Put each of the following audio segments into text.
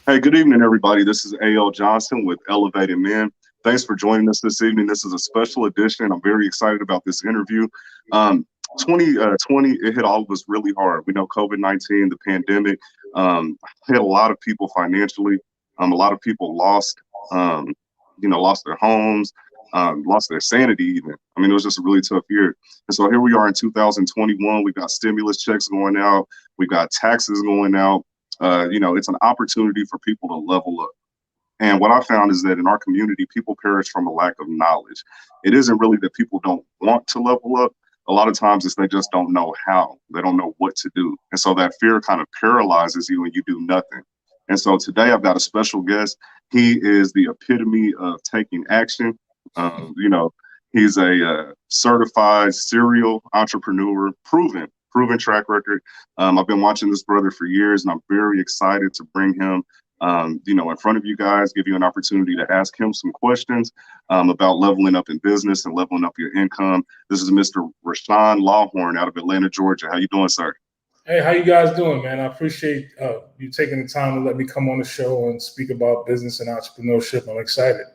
Hey, good evening, everybody. This is A.L. Johnson with Elevated Men. Thanks for joining us this evening. This is a special edition. I'm very excited about this interview. Um, 2020, it hit all of us really hard. We know COVID-19, the pandemic, hit a lot of people financially. A lot of people um, lost their homes, lost their sanity even. I mean, it was just a really tough year. And so here we are in 2021. We've got stimulus checks going out. We've got taxes going out. It's an opportunity for people to level up. And what I found is that in our community, people perish from a lack of knowledge. It isn't really that people don't want to level up. A lot of times it's they just don't know how. They don't know what to do. And so that fear kind of paralyzes you and you do nothing. And so today I've got a special guest. He is the epitome of taking action. You know, he's a certified serial entrepreneur, proven track record. I've been watching this brother for years, and I'm very excited to bring him, in front of you guys, give you an opportunity to ask him some questions about leveling up in business and leveling up your income. This is Mr. Rashan Lawhorne out of Atlanta, Georgia. How you doing, sir? Hey, how you guys doing, man? I appreciate you taking the time to let me come on the show and speak about business and entrepreneurship. I'm excited.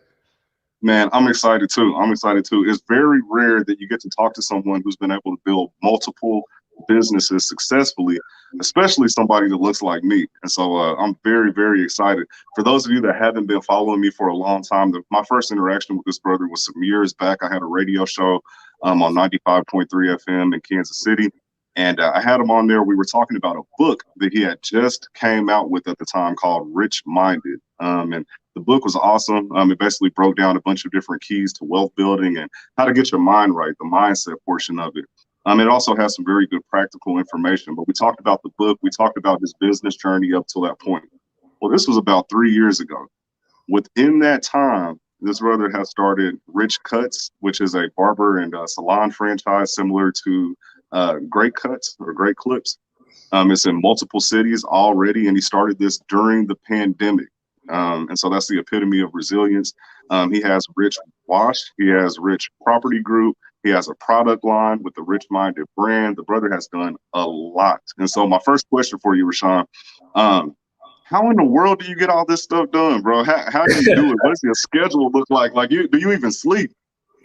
Man, I'm excited too. I'm excited too. It's very rare that you get to talk to someone who's been able to build multiple businesses successfully, especially somebody that looks like me. And so I'm very, very excited. For those of you that haven't been following me for a long time, my first interaction with this brother was some years back. I had a radio show on 95.3 FM in Kansas City. And I had him on there. We were talking about a book that he had just came out with at the time called RichMinded. And the book was awesome. It basically broke down a bunch of different keys to wealth building and how to get your mind right, the mindset portion of it. It also has some very good practical information. But we talked about the book. We talked about his business journey up till that point. Well, this was about 3 years ago. Within that time, this brother has started Rich Cuts, which is a barber and salon franchise similar to Great Cuts or Great Clips. It's in multiple cities already, and he started this during the pandemic. And so that's the epitome of resilience. He has Rich Wash, he has Rich Property Group, he has a product line with the RichMinded brand. The brother has done a lot. And so my first question for you, Rashan, how in the world do you get all this stuff done, bro? How do you do it? What does your schedule look like? Like, do you even sleep?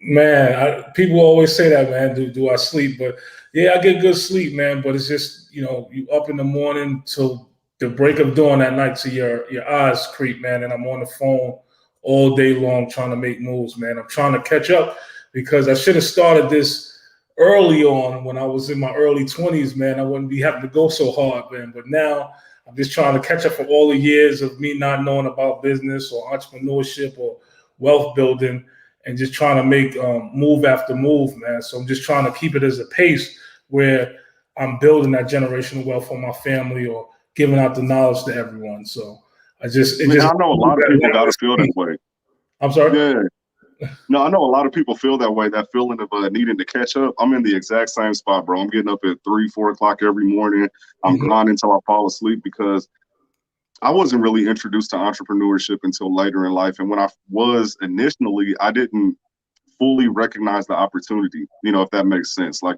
Man, people always say that, man. Do I sleep? But yeah, I get good sleep, man. But it's just, you up in the morning till the break of dawn at night till your eyes creep, man. And I'm on the phone all day long trying to make moves, man. I'm trying to catch up because I should have started this early on when I was in my early 20s, man. I wouldn't be having to go so hard, man. But now I'm just trying to catch up for all the years of me not knowing about business or entrepreneurship or wealth building and just trying to make move after move, man. So I'm just trying to keep it as a pace where I'm building that generational wealth for my family or giving out the knowledge to everyone. So I know a lot of people got to feel that way. I'm sorry? Yeah. No, I know a lot of people feel that way, that feeling of needing to catch up. I'm in the exact same spot, bro. I'm getting up at 3, 4 o'clock every morning. I'm grinding until I fall asleep because I wasn't really introduced to entrepreneurship until later in life. And when I was initially, I didn't fully recognize the opportunity, if that makes sense. Like,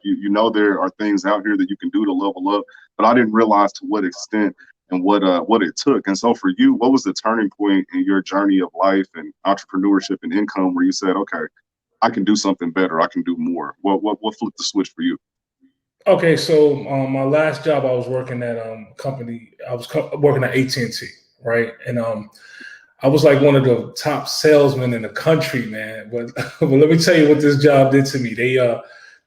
there are things out here that you can do to level up, but I didn't realize to what extent and what it took. And so for you, what was the turning point in your journey of life and entrepreneurship and income where you said, okay, I can do something better, I can do more? What flipped the switch for you? Okay, so my last job, I was working at company. I was working at AT&T, right? And I was like one of the top salesmen in the country, man. But let me tell you what this job did to me.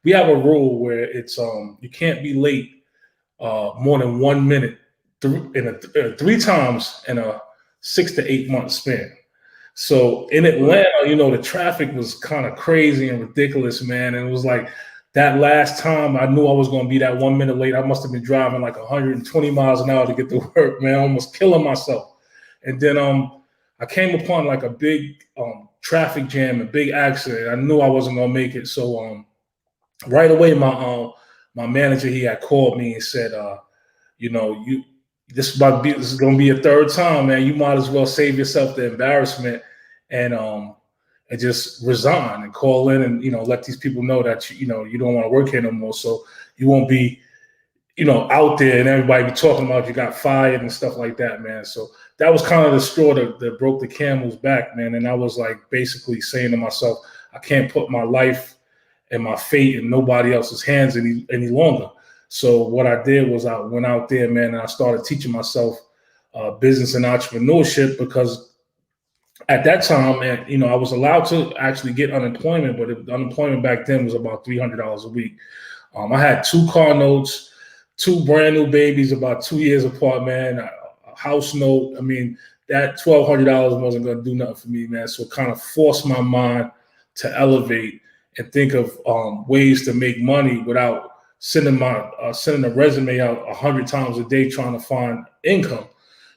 We have a rule where it's you can't be late more than 1 minute three times in a 6 to 8 month span. So in Atlanta, the traffic was kind of crazy and ridiculous, man. And it was like that last time I knew I was going to be that 1 minute late. I must have been driving like 120 miles an hour to get to work, man, almost killing myself. And then I came upon like a big traffic jam, a big accident. I knew I wasn't going to make it. So right away, my manager, he had called me and said, this is going to be a third time, man. You might as well save yourself the embarrassment and just resign and call in and let these people know that you don't want to work here no more. So you won't be out there and everybody be talking about you got fired and stuff like that, man. So that was kind of the straw that broke the camel's back, man. And I was like basically saying to myself, I can't put my life and my fate in nobody else's hands any longer. So what I did was I went out there, man, and I started teaching myself business and entrepreneurship, because at that time, and I was allowed to actually get unemployment, but unemployment back then was about $300 a week. I had 2 car notes, 2 brand new babies about 2 years apart, man. A house note. I mean, that $1,200 wasn't going to do nothing for me, man. So it kind of forced my mind to elevate and think of ways to make money without sending a resume out 100 times a day trying to find income.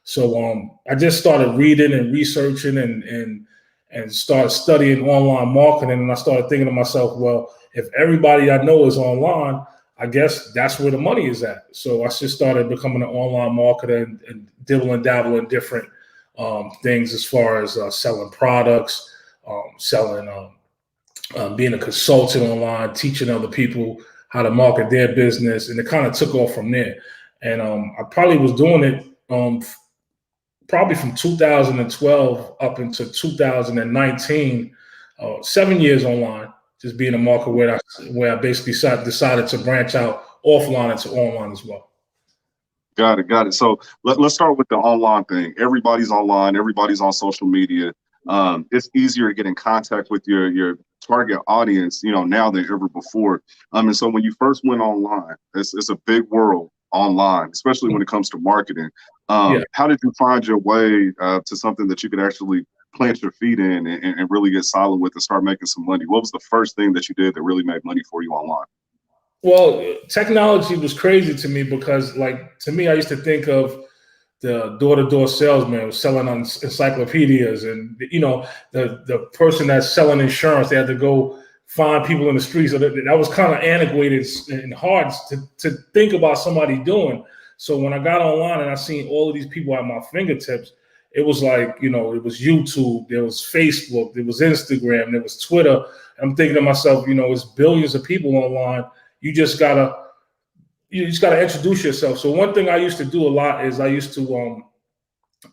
So I just started reading and researching and started studying online marketing. And I started thinking to myself, well, if everybody I know is online, I guess that's where the money is at. So I just started becoming an online marketer and dibble and dabble in different things as far as selling products, being a consultant online, teaching other people how to market their business. And it kind of took off from there. And I probably was doing it probably from 2012 up until 2019, 7 years online, just being a marketer where I basically decided to branch out offline into online as well. Got it. So let's start with the online thing. Everybody's online. Everybody's on social media. It's easier to get in contact with your target audience, now than ever before. And so when you first went online, it's a big world online, especially when it comes to marketing. How did you find your way to something that you could actually plant your feet in and really get solid with and start making some money? What was the first thing that you did that really made money for you online? Well, technology was crazy to me because, to me, I used to think of the door-to-door salesman was selling on encyclopedias, and the person that's selling insurance, they had to go find people in the streets. So that was kind of antiquated and hard to think about somebody doing. So when I got online and I seen all of these people at my fingertips, it was like, it was YouTube, there was Facebook, there was Instagram, there was Twitter. I'm thinking to myself, it's billions of people online. You just gotta introduce yourself. So one thing I used to do a lot is I used to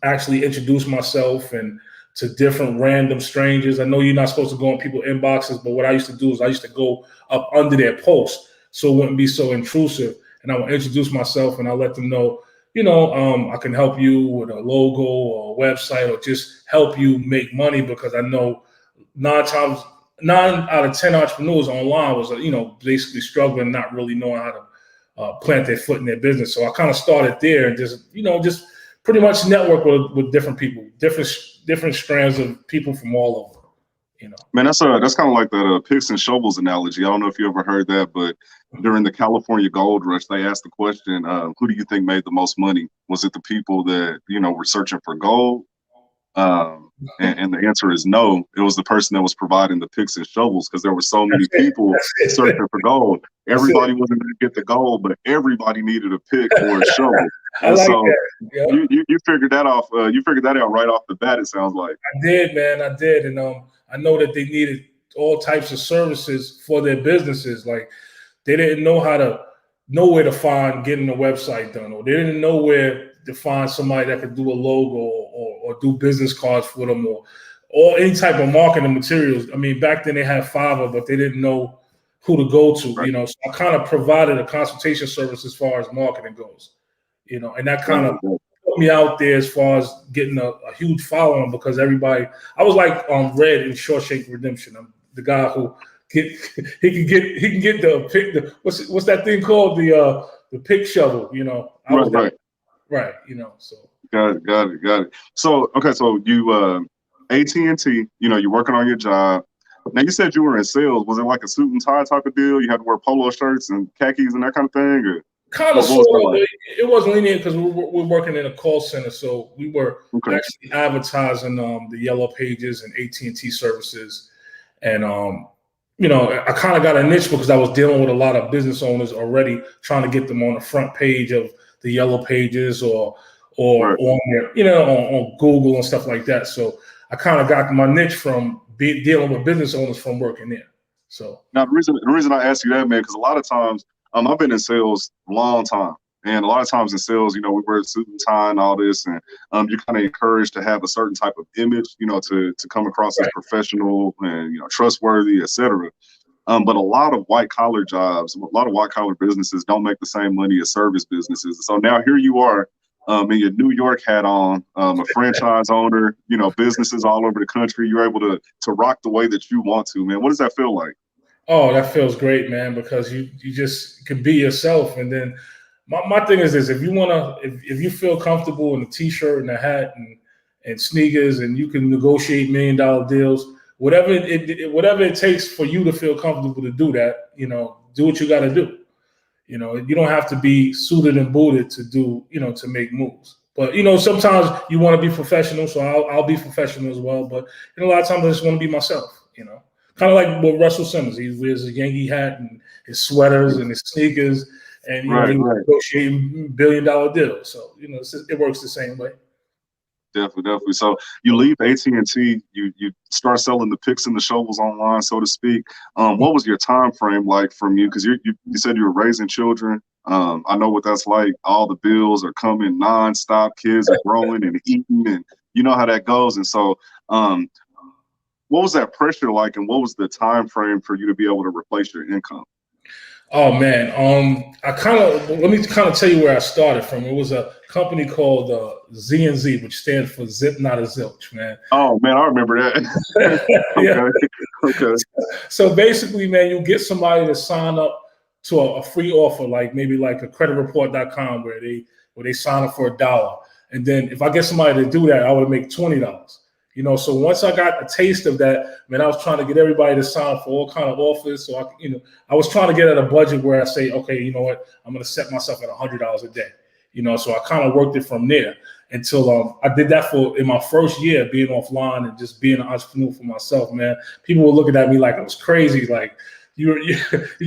actually introduce myself and to different random strangers. I know you're not supposed to go in people's inboxes, but what I used to do is I used to go up under their posts so it wouldn't be so intrusive. And I would introduce myself and I'll let them know, I can help you with a logo or a website or just help you make money, because I know 9 out of 10 entrepreneurs online was, basically struggling, not really knowing how to plant their foot in their business. So I kind of started there and just pretty much network with different people, different strands of people from all over. Man, that's kind of like that picks and shovels analogy. I don't know if you ever heard that, but during the California gold rush, they asked the question, who do you think made the most money? Was it the people that, were searching for gold? And the answer is no. It was the person that was providing the picks and shovels, because there were so many people searching for gold. Everybody wasn't going to get the gold, but everybody needed a pick or a shovel. And so you figured that off. You figured that out right off the bat, it sounds like. I did, man. I did. And I know that they needed all types of services for their businesses. Like, they didn't know where to find getting a website done, or they didn't know where to find somebody that could do a logo or do business cards for them or any type of marketing materials. I mean, back then they had Fiverr, but they didn't know who to go to, right. So I kind of provided a consultation service as far as marketing goes, and that kind of put me out there as far as getting a huge following, because everybody, I was like Red in Shawshank Redemption. I'm the guy who he can get the pick, what's that thing called, the pick shovel, I was right, so. Got it. So, okay, so you, AT&T, you're working on your job. Now, you said you were in sales. Was it like a suit and tie type of deal? You had to wear polo shirts and khakis and that kind of thing? Or kind of, sort of. Like? It wasn't lenient because we're working in a call center, so we were actually advertising the Yellow Pages and AT&T services. And, I kind of got a niche because I was dealing with a lot of business owners already, trying to get them on the front page of the Yellow Pages or on their, on Google and stuff like that. So I kind of got my niche from dealing with business owners from working there. So now the reason I ask you that, man, because a lot of times I've been in sales a long time. And a lot of times in sales, you know, we wear a suit and tie and all this, and you're kind of encouraged to have a certain type of image, you know, to come across as professional and, you know, trustworthy, et cetera. But a lot of white collar jobs, a lot of white collar businesses don't make the same money as service businesses. So now here you are in your New York hat on, a franchise owner, you know, businesses all over the country. You're able to rock the way that you want to, man. What does that feel like? Oh, that feels great, man, because you just can be yourself. And then my thing is this: if if you feel comfortable in a t-shirt and a hat and sneakers, and you can negotiate $1 million deals, whatever it takes for you to feel comfortable to do that, you know, do what you got to do. You know, you don't have to be suited and booted to do, you know, to make moves. But, you know, sometimes you want to be professional, so I'll be professional as well. But, you know, a lot of times I just want to be myself, you know. Kind of like with Russell Simmons. He wears a Yankee hat and his sweaters and his sneakers, and, you know, he negotiating $1 billion deals. So, you know, it works the same way. Definitely. So you leave AT&T, you start selling the picks and the shovels online, so to speak. What was your time frame like from you? Because you said you were raising children. I know what that's like. All the bills are coming nonstop. Kids are growing and eating, and you know how that goes. And so, what was that pressure like, and what was the time frame for you to be able to replace your income? Oh man, let me kind of tell you where I started from. It was a company called Z&Z, which stands for Zip Not a Zilch, man. Oh man, I remember that. Okay. So basically, man, you get somebody to sign up to a free offer, like maybe like a creditreport.com where they sign up for $1. And then if I get somebody to do that, I would make $20. You know, so once I got a taste of that, man, I was trying to get everybody to sign up for all kind of offers. So I was trying to get at a budget where I say, okay, you know what, I'm going to set myself at $100 a day. You know, so I kind of worked it from there until I did that in my first year being offline and just being an entrepreneur for myself, man. People were looking at me like I was crazy, like you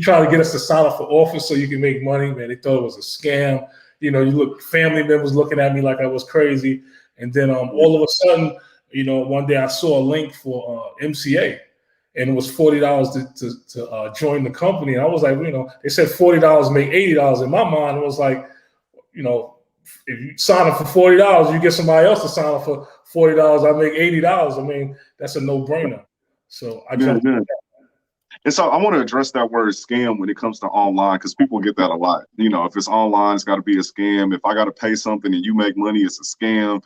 trying to get us to sign up for offers so you can make money, man. They thought it was a scam. You know, family members looking at me like I was crazy, and then all of a sudden, you know, one day I saw a link for MCA, and it was $40 to join the company. And I was like, you know, they said $40 make $80. In my mind, it was like, you know, if you sign up for $40, you get somebody else to sign up for $40. I make $80. I mean, that's a no-brainer. So I jumped. Yeah. And so I want to address that word scam when it comes to online, because people get that a lot. You know, if it's online, it's got to be a scam. If I got to pay something and you make money, it's a scam.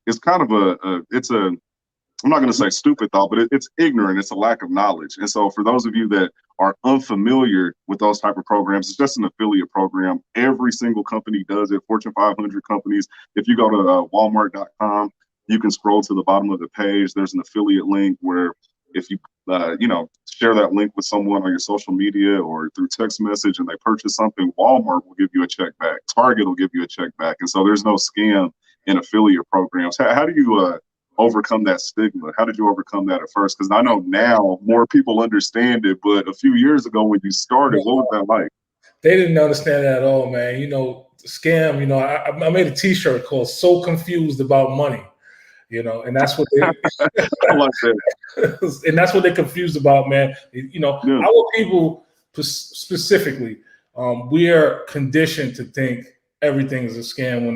It's kind of I'm not going to say stupid thought, but it's ignorant. It's a lack of knowledge. And so for those of you that are unfamiliar with those type of programs, it's just an affiliate program. Every single company does it, Fortune 500 companies. If you go to Walmart.com, you can scroll to the bottom of the page. There's an affiliate link where if you share that link with someone on your social media or through text message and they purchase something, Walmart will give you a check back. Target will give you a check back. And so there's no scam in affiliate programs. How do you overcome that stigma? How did you overcome that at first? Because I know now more people understand it, but a few years ago when you started, what was that like? They didn't understand that at all, man. You know, the scam, you know, I made a t-shirt called So Confused About Money. You know, and that's what they I like that. And that's what they're confused about, man. You know, our people specifically, we are conditioned to think everything is a scam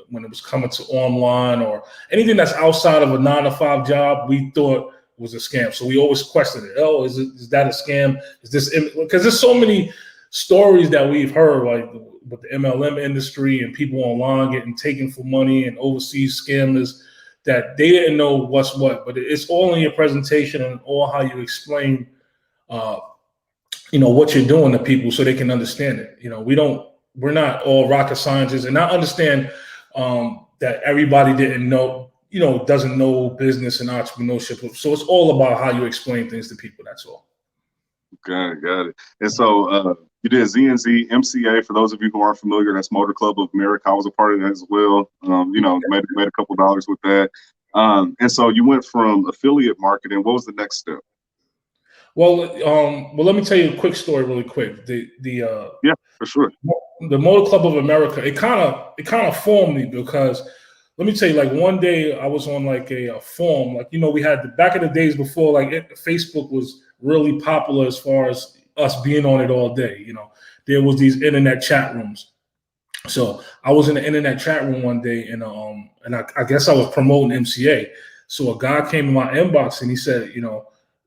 when it was coming to online or anything that's outside of a 9-to-5 job. We thought was a scam, so we always questioned it. Oh, is that a scam? Is this because there's so many stories that we've heard, like with the MLM industry and people online getting taken for money and overseas scammers, that they didn't know what's what, but it's all in your presentation and all how you explain, you know, what you're doing to people so they can understand it. You know, we're not all rocket scientists, and I understand that everybody didn't know, you know, doesn't know business and entrepreneurship. So it's all about how you explain things to people. That's all. Got it. And so you did Z&Z, MCA. For those of you who aren't familiar, that's Motor Club of America. I was a part of that as well. You know, made a couple dollars with that. And so you went from affiliate marketing. What was the next step? Well, let me tell you a quick story, really quick. Yeah, for sure. The Motor Club of America. It kind of formed me because, let me tell you, like one day I was on like a forum, like, you know, we had back in the days before like Facebook was really popular as far as us being on it all day. You know, there was these internet chat rooms. So I was in the internet chat room one day, and I guess I was promoting MCA. So a guy came in my inbox and he said,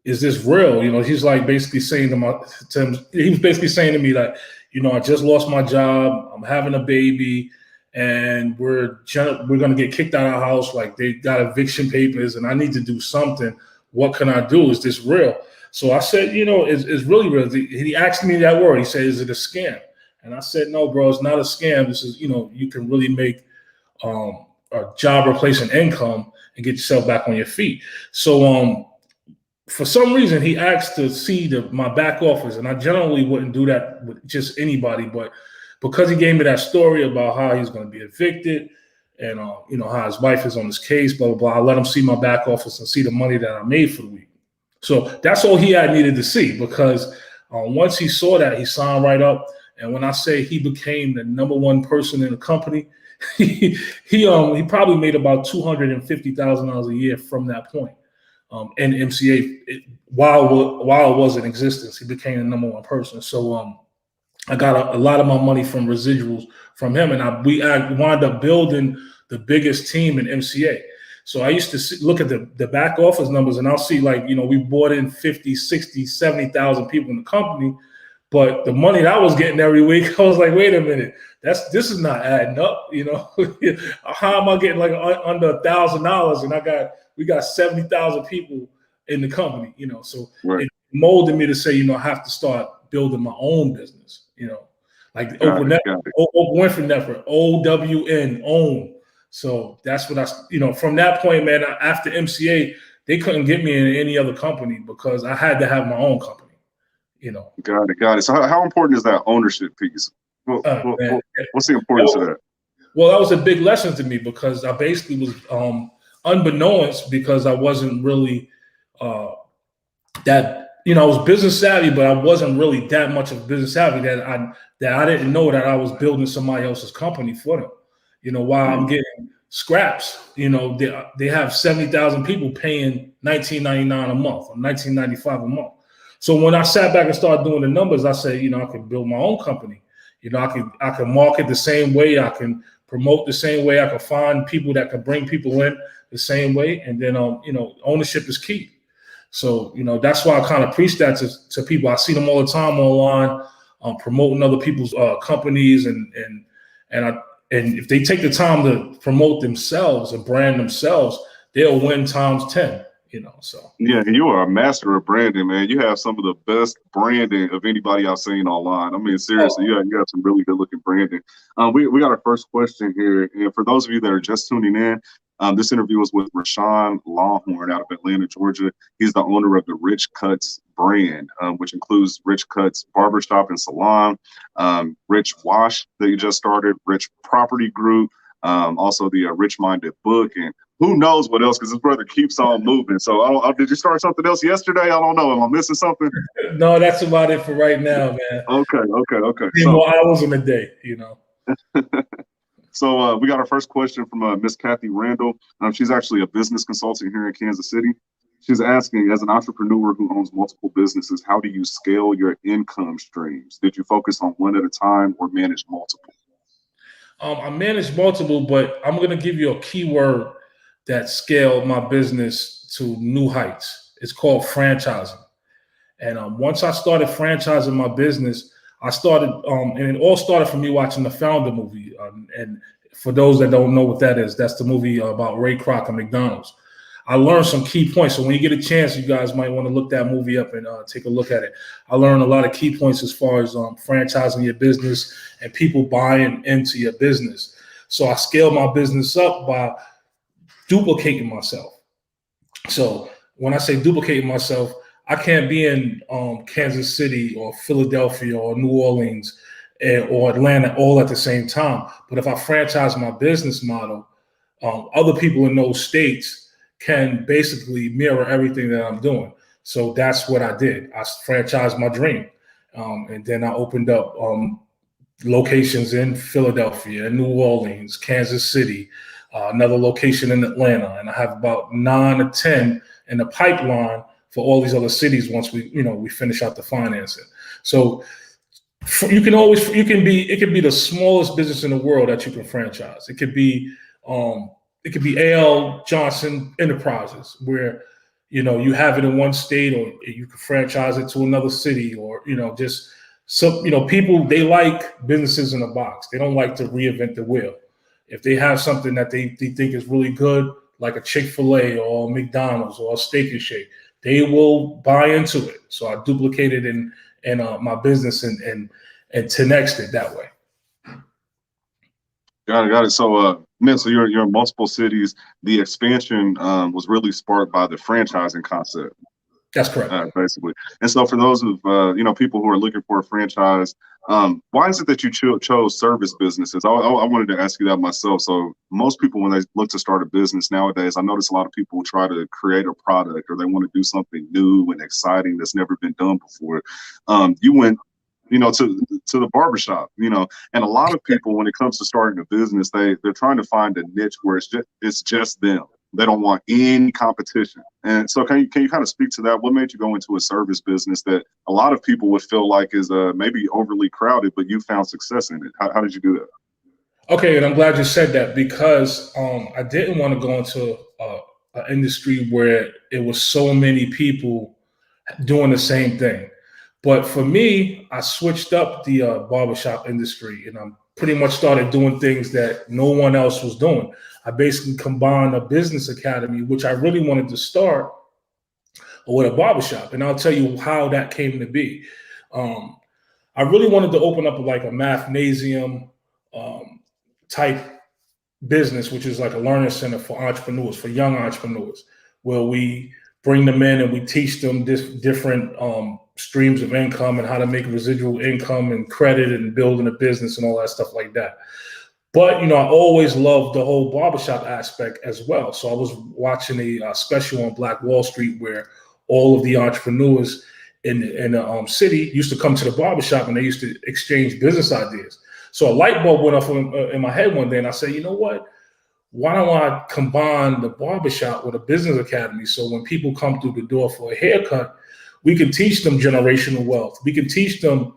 is this real? He's like basically saying he was basically saying to me like, I just lost my job, I'm having a baby, and we're gonna get kicked out of our house. Like they got eviction papers, and I need to do something. What can I do? Is this real? So I said, it's really real. He asked me that word. He said, is it a scam? And I said, no, bro, it's not a scam. This is, you can really make a job replacement income and get yourself back on your feet. So for some reason, he asked to see my back office, and I generally wouldn't do that with just anybody. But because he gave me that story about how he's going to be evicted and, how his wife is on his case, blah, blah, blah, I let him see my back office and see the money that I made for the week. So that's all he had needed to see, because once he saw that, he signed right up. And when I say he became the number one person in the company, he probably made about $250,000 a year from that point. And MCA, while it was in existence, he became the number one person. So I got a lot of my money from residuals from him, and I wound up building the biggest team in MCA. So I used to look at the back office numbers, and I'll see we brought in 50, 60, 70,000 people in the company. But the money that I was getting every week, I was like, wait a minute, this is not adding up. How am I getting like under $1,000? And we got 70,000 people in the company. So right. It molded me to say, I have to start building my own business. Like Oprah Winfrey Network, OWN, own. So that's what from that point, man. After MCA, they couldn't get me in any other company because I had to have my own company. Got it. So how important is that ownership piece? What's the importance of that? Well, that was a big lesson to me, because I basically was unbeknownst, because I wasn't really that, I was business savvy, but I wasn't really that much of business savvy that I didn't know that I was building somebody else's company for them. While I'm getting scraps, they have 70,000 people paying $19.99 a month or $19.95 a month. So when I sat back and started doing the numbers, I said, I could build my own company. I can market the same way. I can promote the same way. I can find people that can bring people in the same way. And then, ownership is key. So, that's why I kind of preach that to people. I see them all the time online, promoting other people's companies. And if they take the time to promote themselves and brand themselves, they'll win times 10. So yeah, you are a master of branding, man. You have some of the best branding of anybody I've seen online. I mean, seriously, you have some really good looking branding. We got our first question here, and for those of you that are just tuning in, this interview is with Rashan Lawhorne out of Atlanta, Georgia. He's the owner of the Rich Cuts brand, which includes Rich Cuts Barbershop and Salon, Rich Wash that you just started, Rich Property Group, also the RichMinded book, and who knows what else, because this brother keeps on moving. So did you start something else yesterday? I don't know. Am I missing something? No, that's about it for right now, man. Okay. More hours in a day, So we got our first question from Miss Kathy Randall. She's actually a business consultant here in Kansas City. She's asking, as an entrepreneur who owns multiple businesses, how do you scale your income streams? Did you focus on one at a time or manage multiple? I manage multiple, but I'm going to give you a keyword that scaled my business to new heights. It's called franchising. And once I started franchising my business, I started, and it all started from me watching the Founder movie. And for those that don't know what that is, that's the movie about Ray Kroc and McDonald's. I learned some key points. So when you get a chance, you guys might want to look that movie up and take a look at it. I learned a lot of key points as far as franchising your business and people buying into your business. So I scaled my business up by duplicating myself. So when I say duplicating myself, I can't be in Kansas City or Philadelphia or New Orleans or Atlanta all at the same time. But if I franchise my business model, other people in those states can basically mirror everything that I'm doing. So that's what I did. I franchised my dream. And then I opened up locations in Philadelphia, New Orleans, Kansas City, another location in Atlanta. And I have about 9 or 10 in the pipeline for all these other cities once we finish out the financing. So It can be the smallest business in the world that you can franchise. It could be A.L. Johnson Enterprises, where you have it in one state, or you can franchise it to another city, or just so people, they like businesses in a box. They don't like to reinvent the wheel. If they have something that they think is really good, like a Chick-fil-A or McDonald's or a Steak and Shake, they will buy into it. So I duplicated in my business and 10x'd it that way. Got it. So, man, so you're in multiple cities. The expansion was really sparked by the franchising concept. That's correct. Basically. And so for those of, people who are looking for a franchise, why is it that you chose service businesses? I wanted to ask you that myself. So most people, when they look to start a business nowadays, I notice a lot of people try to create a product, or they want to do something new and exciting that's never been done before. You went, to the barbershop, and a lot of people, when it comes to starting a business, they're trying to find a niche where it's just them. They don't want any competition. And so can you kind of speak to that? What made you go into a service business that a lot of people would feel like is maybe overly crowded, but you found success in it? How did you do that? Okay, and I'm glad you said that, because I didn't want to go into an industry where it was so many people doing the same thing. But for me, I switched up the barbershop industry, and I pretty much started doing things that no one else was doing. I basically combined a business academy, which I really wanted to start, with a barbershop. And I'll tell you how that came to be. I really wanted to open up like a mathnasium type business, which is like a learning center for entrepreneurs, for young entrepreneurs, where we bring them in and we teach them different streams of income and how to make residual income and credit and building a business and all that stuff like that. But, I always loved the whole barbershop aspect as well. So I was watching a special on Black Wall Street where all of the entrepreneurs in the city used to come to the barbershop and they used to exchange business ideas. So a light bulb went off in my head one day, and I said, you know what? Why don't I combine the barbershop with a business academy? So when people come through the door for a haircut, we can teach them generational wealth. We can teach them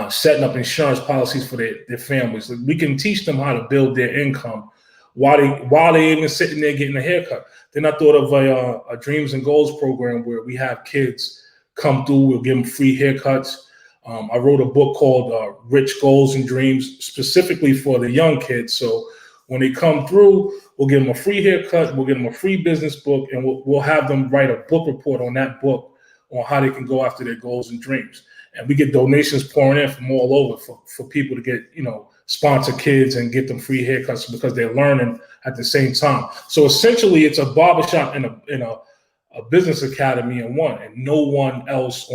setting up insurance policies for their families. We can teach them how to build their income while they even sitting there getting a haircut. Then I thought of a Dreams and Goals program where we have kids come through. We'll give them free haircuts. I wrote a book called Rich Goals and Dreams, specifically for the young kids. So when they come through, we'll give them a free haircut, we'll give them a free business book, and we'll have them write a book report on that book on how they can go after their goals and dreams. And we get donations pouring in from all over for people to get, sponsor kids and get them free haircuts because they're learning at the same time. So essentially it's a barbershop and a business academy in one, and no one else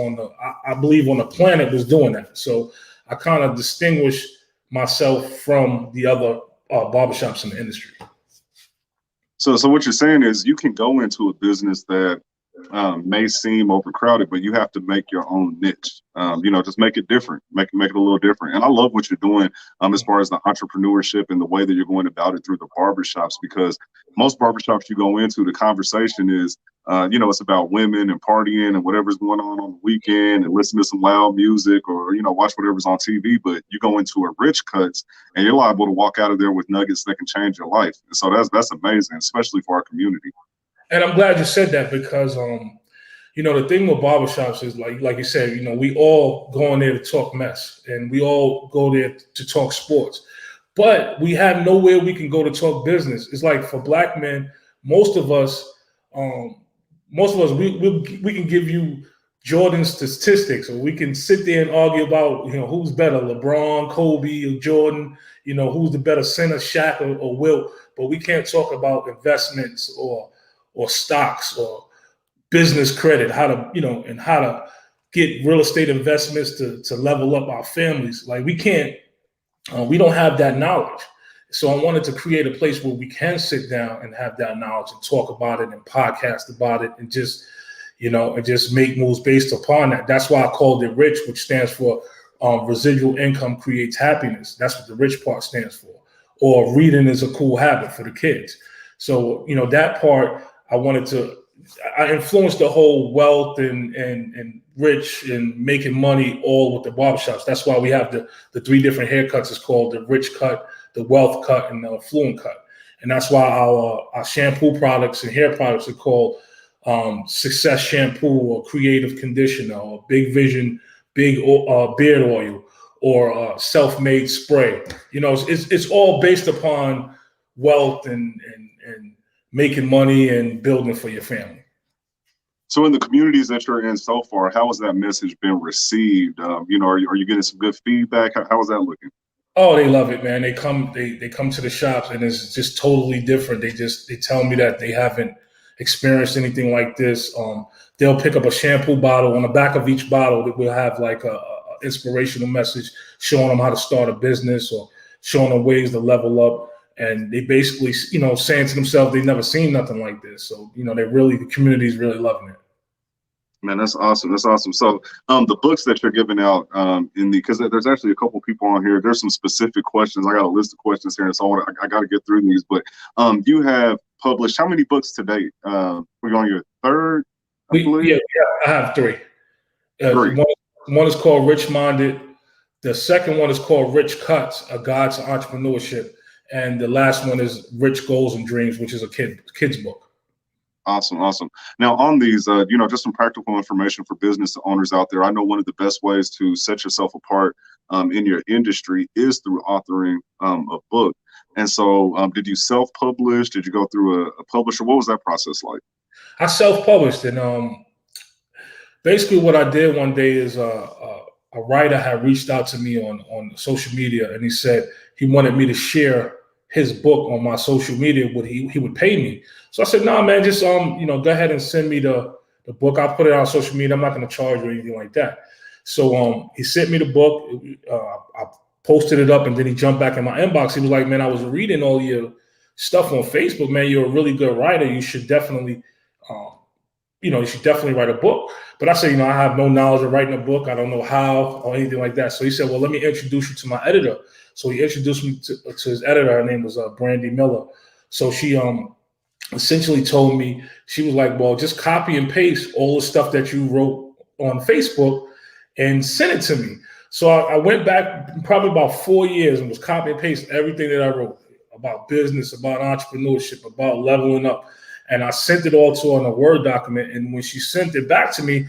I believe on the planet was doing that. So I kind of distinguished myself from the other barbershops in the industry. So what you're saying is you can go into a business that may seem overcrowded, but you have to make your own niche. Just make it different, make it a little different. And I love what you're doing as far as the entrepreneurship and the way that you're going about it through the barbershops, because most barbershops you go into, the conversation is, it's about women and partying and whatever's going on the weekend and listen to some loud music or, watch whatever's on TV. But you go into a Rich Cuts and you're liable to walk out of there with nuggets that can change your life. And so that's amazing, especially for our community. And I'm glad you said that, because, the thing with barbershops is like you said, we all go in there to talk mess and we all go there to talk sports, but we have nowhere we can go to talk business. It's like for Black men, most of us, we can give you Jordan statistics, or we can sit there and argue about, who's better, LeBron, Kobe, or Jordan, who's the better center, Shaq or Wilt, but we can't talk about investments or stocks or business credit, how to get real estate investments to level up our families. Like we don't have that knowledge. So I wanted to create a place where we can sit down and have that knowledge and talk about it and podcast about it and just make moves based upon that. That's why I called it Rich, which stands for residual income creates happiness. That's what the Rich part stands for. Or reading is a cool habit for the kids. So, that part, I wanted to I influenced the whole wealth and rich and making money all with the barbershops. That's why we have the 3 different haircuts. It's called the rich cut, the wealth cut, and the affluent cut. And that's why our shampoo products and hair products are called Success Shampoo or Creative Conditioner or Big Vision, Big Beard Oil or Self-Made Spray. You know, it's all based upon wealth and making money and building for your family. So in the communities that you're in so far, how has that message been received? You know, are you getting some good feedback? How is that looking? Oh, they love it, man. They come to the shops and it's just totally different. They tell me that they haven't experienced anything like this. They'll pick up a shampoo bottle. On the back of each bottle, that will have like a inspirational message showing them how to start a business or showing them ways to level up. And they basically, you know, saying to themselves, they've never seen nothing like this. So, you know, the community is really loving it. Man, that's awesome. That's awesome. So the books that you're giving out because there's actually a couple people on here. There's some specific questions. I got a list of questions here, so I got to get through these. But you have published how many books to date? We're on your 3rd, I believe? Yeah, I have 3. 3. One is called RichMinded. The second one is called Rich Cuts, A Guide to Entrepreneurship. And the last one is Rich Goals and Dreams, which is a kid's book. Awesome. Awesome. Now on these, you know, just some practical information for business owners out there. I know one of the best ways to set yourself apart in your industry is through authoring a book. And so did you self-publish? Did you go through a publisher? What was that process like? I self-published, and basically what I did one day is a writer had reached out to me on social media, and he said he wanted me to share his book on my social media. He would pay me. So I said, nah, man, just you know, go ahead and send me the book. I'll put it on social media. I'm not going to charge you or anything like that. So he sent me the book. I posted it up, and then he jumped back in my inbox. He was like, man, I was reading all your stuff on Facebook, man. You're a really good writer. You should definitely write a book. But I said, you know, I have no knowledge of writing a book. I don't know how or anything like that. So he said, well, let me introduce you to my editor. So he introduced me to his editor. Her name was Brandy Miller. So she essentially told me, she was like, well, just copy and paste all the stuff that you wrote on Facebook and send it to me. So I went back probably about 4 years and was copy and paste everything that I wrote about business, about entrepreneurship, about leveling up. And I sent it all to her in a Word document. And when she sent it back to me,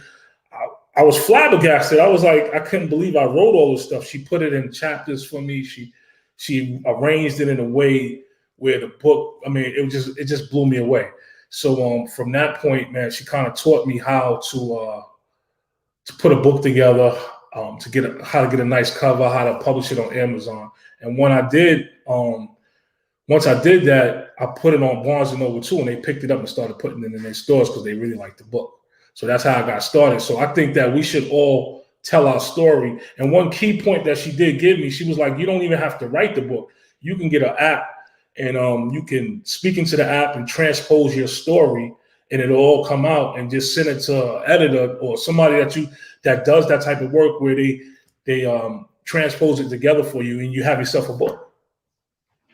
I was flabbergasted. I was like, I couldn't believe I wrote all this stuff. She put it in chapters for me. She arranged it in a way where the book, I mean, it just blew me away. So from that point, man, she kind of taught me how to put a book together, how to get a nice cover, how to publish it on Amazon. And when I did, once I did that, I put it on Barnes & Noble too, and they picked it up and started putting it in their stores because they really liked the book. So that's how I got started. So I think that we should all tell our story. And one key point that she did give me, she was like, you don't even have to write the book. You can get an app, and you can speak into the app and transpose your story, and it'll all come out, and just send it to an editor or somebody that does that type of work where they transpose it together for you, and you have yourself a book.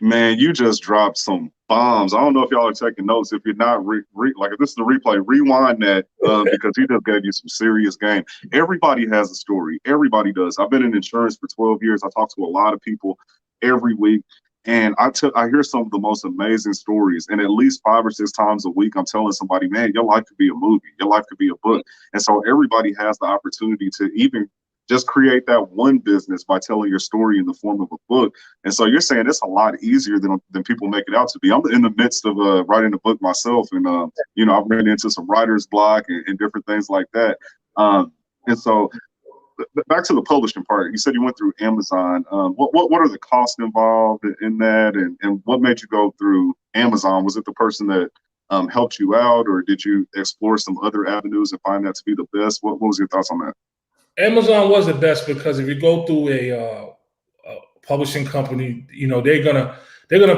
Man, you just dropped some bombs. I don't know if y'all are taking notes. If you're not, like if this is the replay, rewind that because he just gave you some serious game. Everybody has a story. Everybody does. I've been in insurance for 12 years. I talk to a lot of people every week, and I hear some of the most amazing stories. And at least 5 or 6 times a week, I'm telling somebody, man, your life could be a movie. Your life could be a book. And so everybody has the opportunity to even just create that one business by telling your story in the form of a book. And so you're saying it's a lot easier than people make it out to be. I'm in the midst of writing a book myself, and you know, I've ran into some writer's block and different things like that. And so back to the publishing part, you said you went through Amazon. What are the costs involved in that, and what made you go through Amazon? Was it the person that helped you out, or did you explore some other avenues and find that to be the best? What was your thoughts on that? Amazon was the best because if you go through a publishing company, you know, they're gonna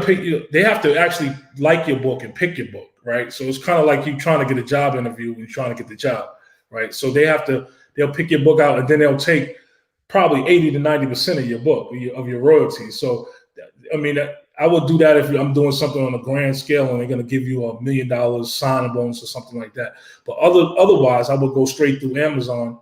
pick you. They have to actually like your book and pick your book, right? So it's kind of like you trying to get a job interview when you're trying to get the job, right? So they'll pick your book out, and then they'll take probably 80 to 90% of your book, of your royalties. So I mean, I would do that if I'm doing something on a grand scale and they're going to give you $1 million sign bonus or something like that. But otherwise, I would go straight through Amazon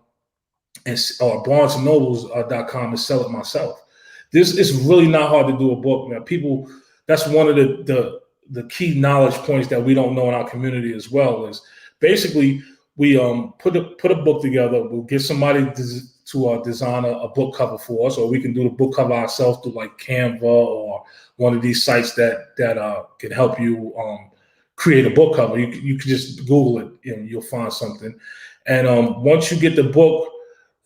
or BarnesandNobles.com and sell it myself. This is really not hard to do a book, man. People, that's one of the key knowledge points that we don't know in our community as well. Is basically we put a book together. We'll get somebody to design a book cover for us, or we can do the book cover ourselves through like Canva or one of these sites that can help you create a book cover. You can just Google it and you'll find something. And once you get the book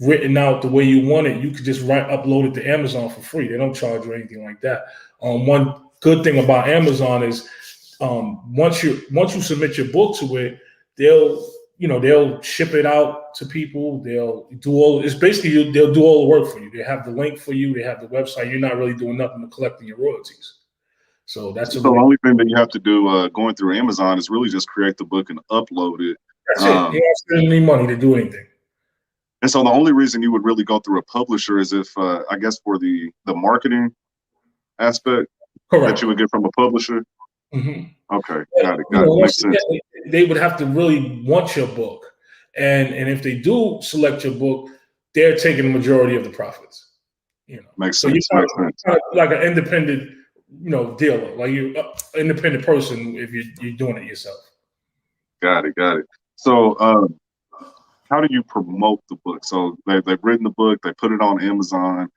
written out the way you want it, you could just upload it to Amazon for free. They don't charge you anything like that. One good thing about Amazon is once you submit your book to it, they'll ship it out to people. They'll do they'll do all the work for you. They have the link for you. They have the website. You're not really doing nothing but collecting your royalties. So that's the only thing that you have to do going through Amazon is really just create the book and upload it. That's it. You don't spend any money to do anything. And so the only reason you would really go through a publisher is if, I guess, for the marketing aspect. Correct. That you would get from a publisher. Mm-hmm. Okay, got it. Makes sense. They would have to really want your book, and if they do select your book, they're taking the majority of the profits. Makes sense. You're kind of like an independent, dealer, like you're an independent person if you're doing it yourself. Got it. So, how do you promote the book? So they've written the book, they put it on Amazon.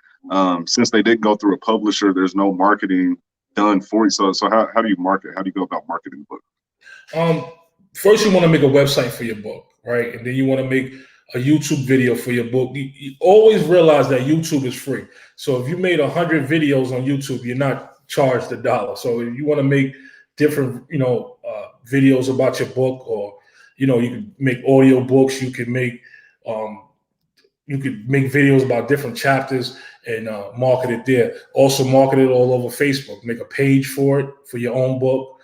Since they didn't go through a publisher, there's no marketing done for you. So how do you market? How do you go about marketing the book? First, you want to make a website for your book, right? And then you want to make a YouTube video for your book. You always realize that YouTube is free. So if you made 100 videos on YouTube, you're not charged $1. So if you want to make different, videos about your book, or you can make audio books. You could make videos about different chapters and market it there. Also market it all over Facebook. Make a page for it, for your own book,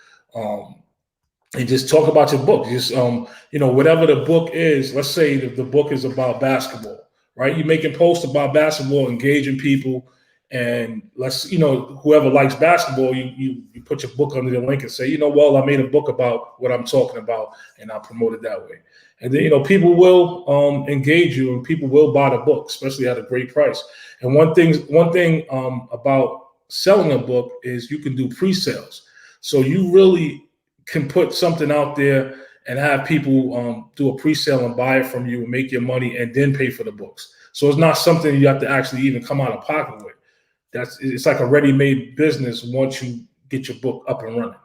and just talk about your book. Just whatever the book is. Let's say that the book is about basketball, right? You're making posts about basketball, engaging people, and whoever likes basketball, you put your book under the link and say, I made a book about what I'm talking about, and I'll promote it that way. And then, people will engage you, and people will buy the book, especially at a great price. And one thing about selling a book is you can do pre-sales. So you really can put something out there and have people do a pre-sale and buy it from you and make your money and then pay for the books. So it's not something you have to actually even come out of pocket with. It's like a ready-made business once you get your book up and running.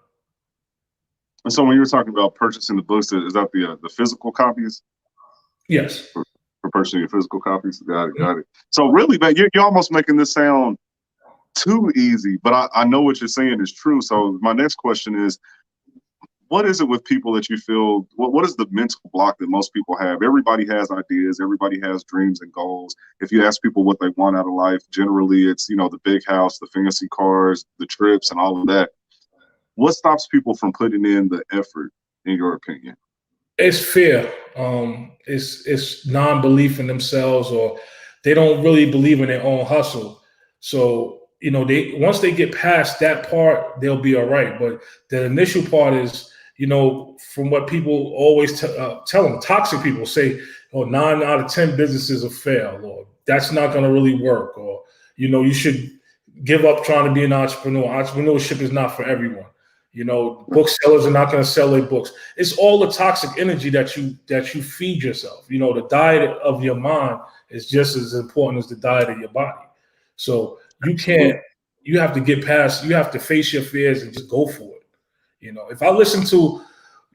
And so when you were talking about purchasing the books, is that the physical copies? Yes. For purchasing your physical copies? Got it. So really, man, you're almost making this sound too easy, but I know what you're saying is true. So my next question is, what is it with people that you feel, what is the mental block that most people have? Everybody has ideas, everybody has dreams and goals. If you ask people what they want out of life, generally it's, the big house, the fancy cars, the trips and all of that. What stops people from putting in the effort, in your opinion? It's fear. It's non-belief in themselves, or they don't really believe in their own hustle. So, once they get past that part, they'll be all right. But the initial part is, from what people always tell them, toxic people say, 9 out of 10 businesses will fail, or that's not going to really work, or, you should give up trying to be an entrepreneur. Entrepreneurship is not for everyone. Booksellers are not going to sell their books. It's all the toxic energy that you feed yourself. The diet of your mind is just as important as the diet of your body. So you have to get past, you have to face your fears and just go for it. If I listen to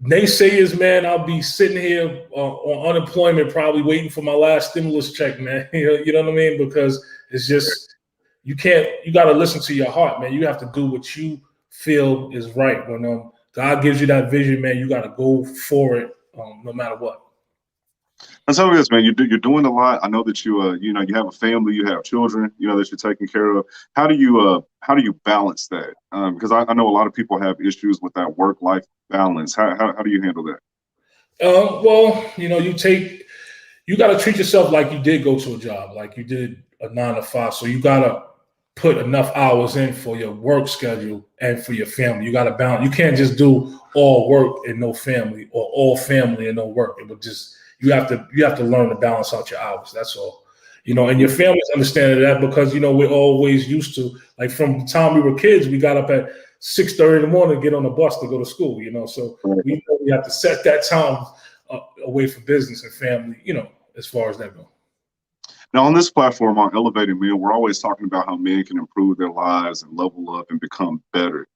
naysayers, man, I'll be sitting here on unemployment, probably waiting for my last stimulus check, man. You know what I mean? Because it's just, you got to listen to your heart, man. You have to do what you feel is right. When God gives you that vision, man, you got to go for it, no matter what. And so yes, man, you're doing a lot. I know that you you have a family, you have children, that you're taking care of. How do you balance that? Because I know a lot of people have issues with that work-life balance. How do you handle that? Well, you got to treat yourself like you did go to a job, like you did a 9 to 5. So you got to put enough hours in for your work schedule and for your family. You got to balance. You can't just do all work and no family, or all family and no work. It would just, you have to learn to balance out your hours. That's all. And your families understand that, because we're always used to, like, from the time we were kids, we got up at 6:30 in the morning to get on the bus to go to school. So we know we have to set that time away for business and family. As far as that goes. Now, on this platform, on Elevated Men, we're always talking about how men can improve their lives and level up and become better.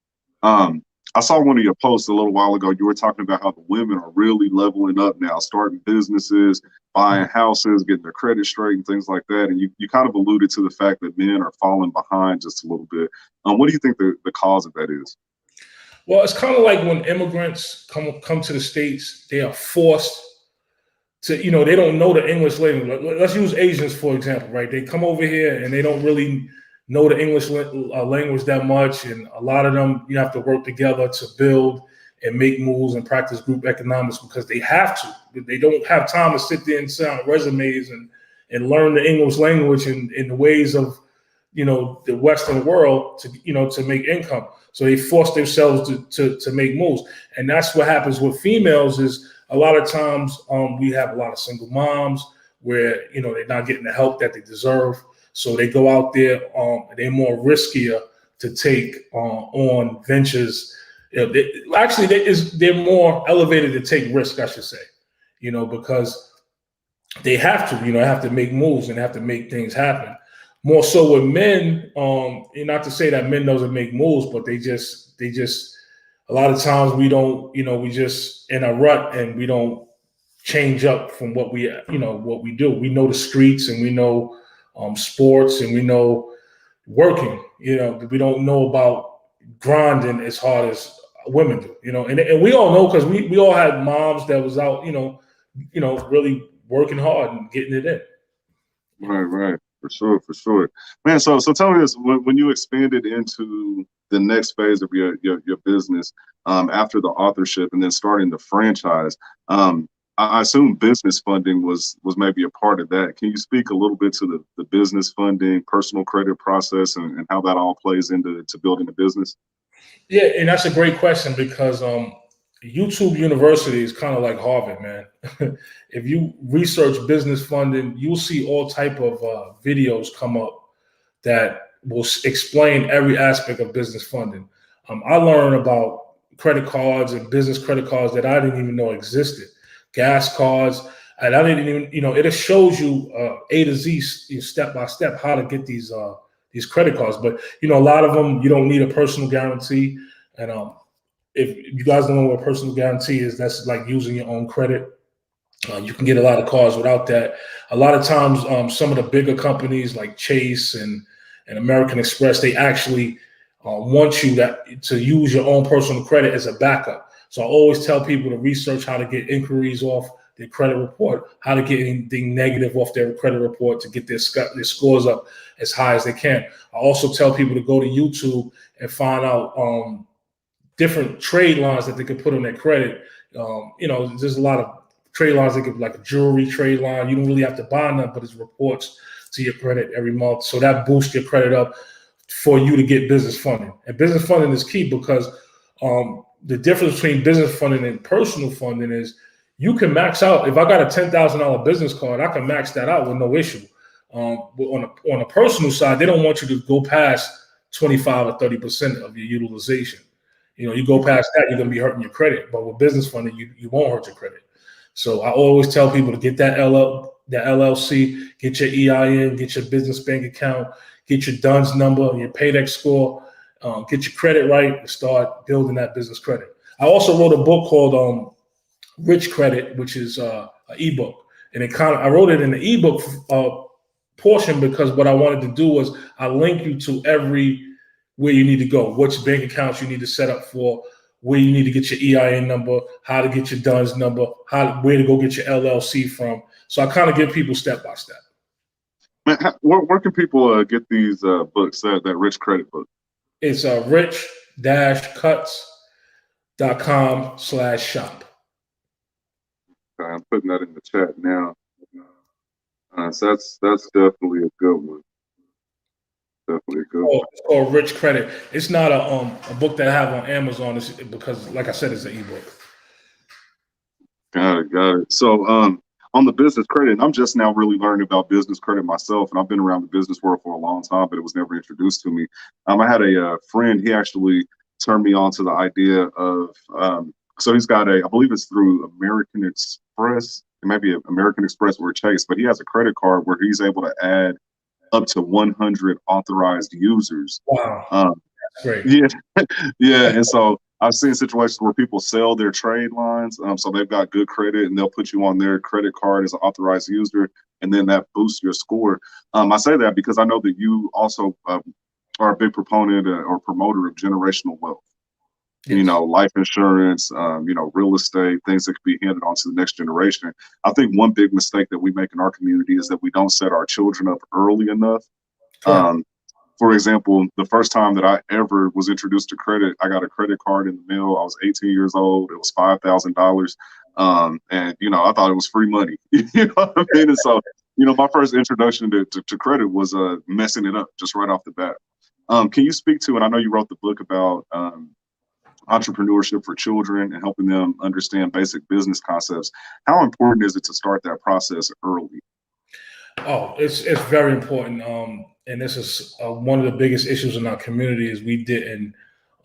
I saw one of your posts a little while ago. You were talking about how the women are really leveling up now, starting businesses, buying houses, getting their credit straight and things like that. And you kind of alluded to the fact that men are falling behind just a little bit. What do you think the cause of that is? Well, it's kind of like when immigrants come to the States, they are forced to, they don't know the English language. Let's use Asians, for example, right? They come over here and they don't really know the English language that much. And a lot of them, you have to work together to build and make moves and practice group economics, because they have to. They don't have time to sit there and sign resumes and learn the English language and in the ways of, the Western world to make income. So they force themselves to make moves. And that's what happens with females is, a lot of times we have a lot of single moms where, they're not getting the help that they deserve. So they go out there, they're more riskier to take on ventures. They're more elevated to take risk, I should say, because they have to, have to make moves and have to make things happen. More so with men, not to say that men doesn't make moves, but they just a lot of times we don't, we just in a rut and we don't change up from what we do. We know the streets and we know sports and we know working, we don't know about grinding as hard as women do, and we all know, because we all had moms that was out, really working hard and getting it in. Right. For sure. Man, so tell me this, when you expanded into the next phase of your business, after the authorship and then starting the franchise, I assume business funding was maybe a part of that. Can you speak a little bit to the business funding, personal credit process, and how that all plays into building a business? Yeah, and that's a great question, because YouTube University is kind of like Harvard, man. If you research business funding, you'll see all type of videos come up that will explain every aspect of business funding. I learned about credit cards and business credit cards that I didn't even know existed, gas cards, and I didn't even, it shows you A to Z, step by step, how to get these credit cards. But a lot of them, you don't need a personal guarantee, and if you guys don't know what a personal guarantee is, that's like using your own credit. You can get a lot of cards without that. A lot of times, some of the bigger companies like Chase and American Express, they actually want you to use your own personal credit as a backup. So I always tell people to research how to get inquiries off their credit report, how to get anything negative off their credit report to get their scores up as high as they can. I also tell people to go to YouTube and find out different trade lines that they could put on their credit. There's a lot of trade lines that could, like a jewelry trade line. You don't really have to buy none, but it's reports to your credit every month. So that boosts your credit up for you to get business funding. And business funding is key, because the difference between business funding and personal funding is you can max out. If I got a $10,000 business card, I can max that out with no issue. But on a personal side, they don't want you to go past 25 or 30% of your utilization. You go past that, you're going to be hurting your credit. But with business funding, you won't hurt your credit. So I always tell people to get that LLC, get your EIN, get your business bank account, get your DUNS number, your paydex score, get your credit right, and start building that business credit. I also wrote a book called Rich Credit, which is an ebook. And I wrote it in the ebook portion, because what I wanted to do was I link you to where you need to go, which bank accounts you need to set up for, where you need to get your EIN number, how to get your DUNS number, where to go get your LLC from. So I kind of give people step by step. Man, where can people get these books, that Rich Credit book? It's rich-cuts.com/shop. I'm putting that in the chat now. So that's definitely a good one. Definitely a good one. It's called Rich Credit. It's not a book that I have on Amazon. It's because, like I said, it's an ebook. Got it. So on the business credit, I'm just now really learning about business credit myself, and I've been around the business world for a long time, but it was never introduced to me. I had a friend. He actually turned me on to the idea of. So he's got I believe it's through American Express. It might be American Express or Chase, but he has a credit card where he's able to add up to 100 authorized users. Wow, that's great. Yeah, yeah. And so I've seen situations where people sell their trade lines. So they've got good credit and they'll put you on their credit card as an authorized user, and then that boosts your score. I say that because I know that you also are a big proponent or promoter of generational wealth. Yes. You know, life insurance, you know, real estate, things that can be handed on to the next generation. I think one big mistake that we make in our community is that we don't set our children up early enough. For example, the first time that I ever was introduced to credit, I got a credit card in the mail. I was 18 years old. It was $5,000. And, you know, I thought it was free money. You know what I mean? And so, you know, my first introduction to credit was messing it up just right off the bat. Can you speak to, and I know you wrote the book about entrepreneurship for children and helping them understand basic business concepts. How important is it to start that process early? Oh, it's very important. And this is one of the biggest issues in our community is we didn't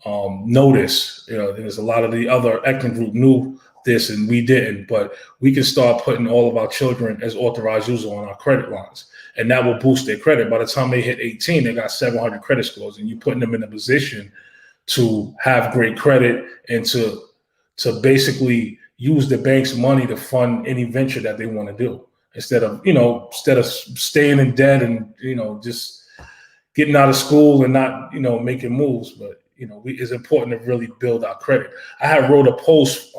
notice. You know, there's a lot of the other ethnic group knew this and we didn't, but we can start putting all of our children as authorized users on our credit lines, and that will boost their credit. By the time they hit 18, they got 700 credit scores, and you're putting them in a position to have great credit and to basically use the bank's money to fund any venture that they want to do. Instead of staying in debt and, you know, just getting out of school and not, you know, making moves. But, you know, it's important to really build our credit. I had wrote a post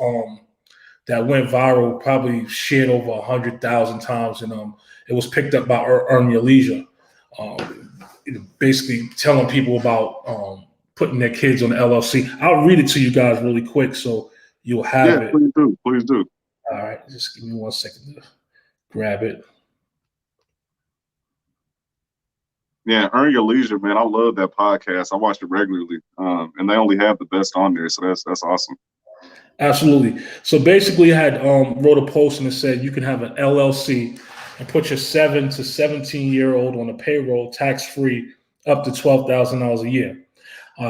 that went viral, probably shared over 100,000 times. And it was picked up by Earn Your Leisure, basically telling people about putting their kids on the LLC. I'll read it to you guys really quick so you'll have it. Please do. Please do. All right. Just give me 1 second. Grab it. Yeah, Earn Your Leisure, man. I love that podcast. I watch it regularly, and they only have the best on there, so that's awesome. Absolutely. So basically, I had wrote a post and it said you can have an LLC and put your 7 to 17-year-old on a payroll tax-free up to $12,000 a year.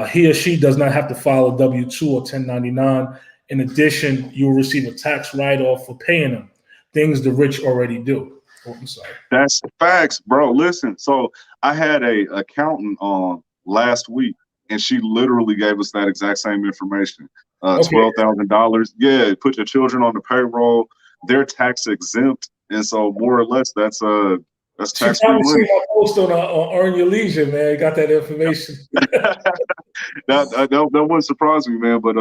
He or she does not have to file a W-2 or 1099. In addition, you will receive a tax write-off for paying them. Things the rich already do. Oh, I'm sorry. That's facts, bro. Listen, so I had a accountant on last week, and she literally gave us that exact same information. $12,000. Yeah, put your children on the payroll. They're tax exempt, and so more or less that's tax free money. See my post on Earn Your Leisure, man. Got that information. that wouldn't surprise me, man. But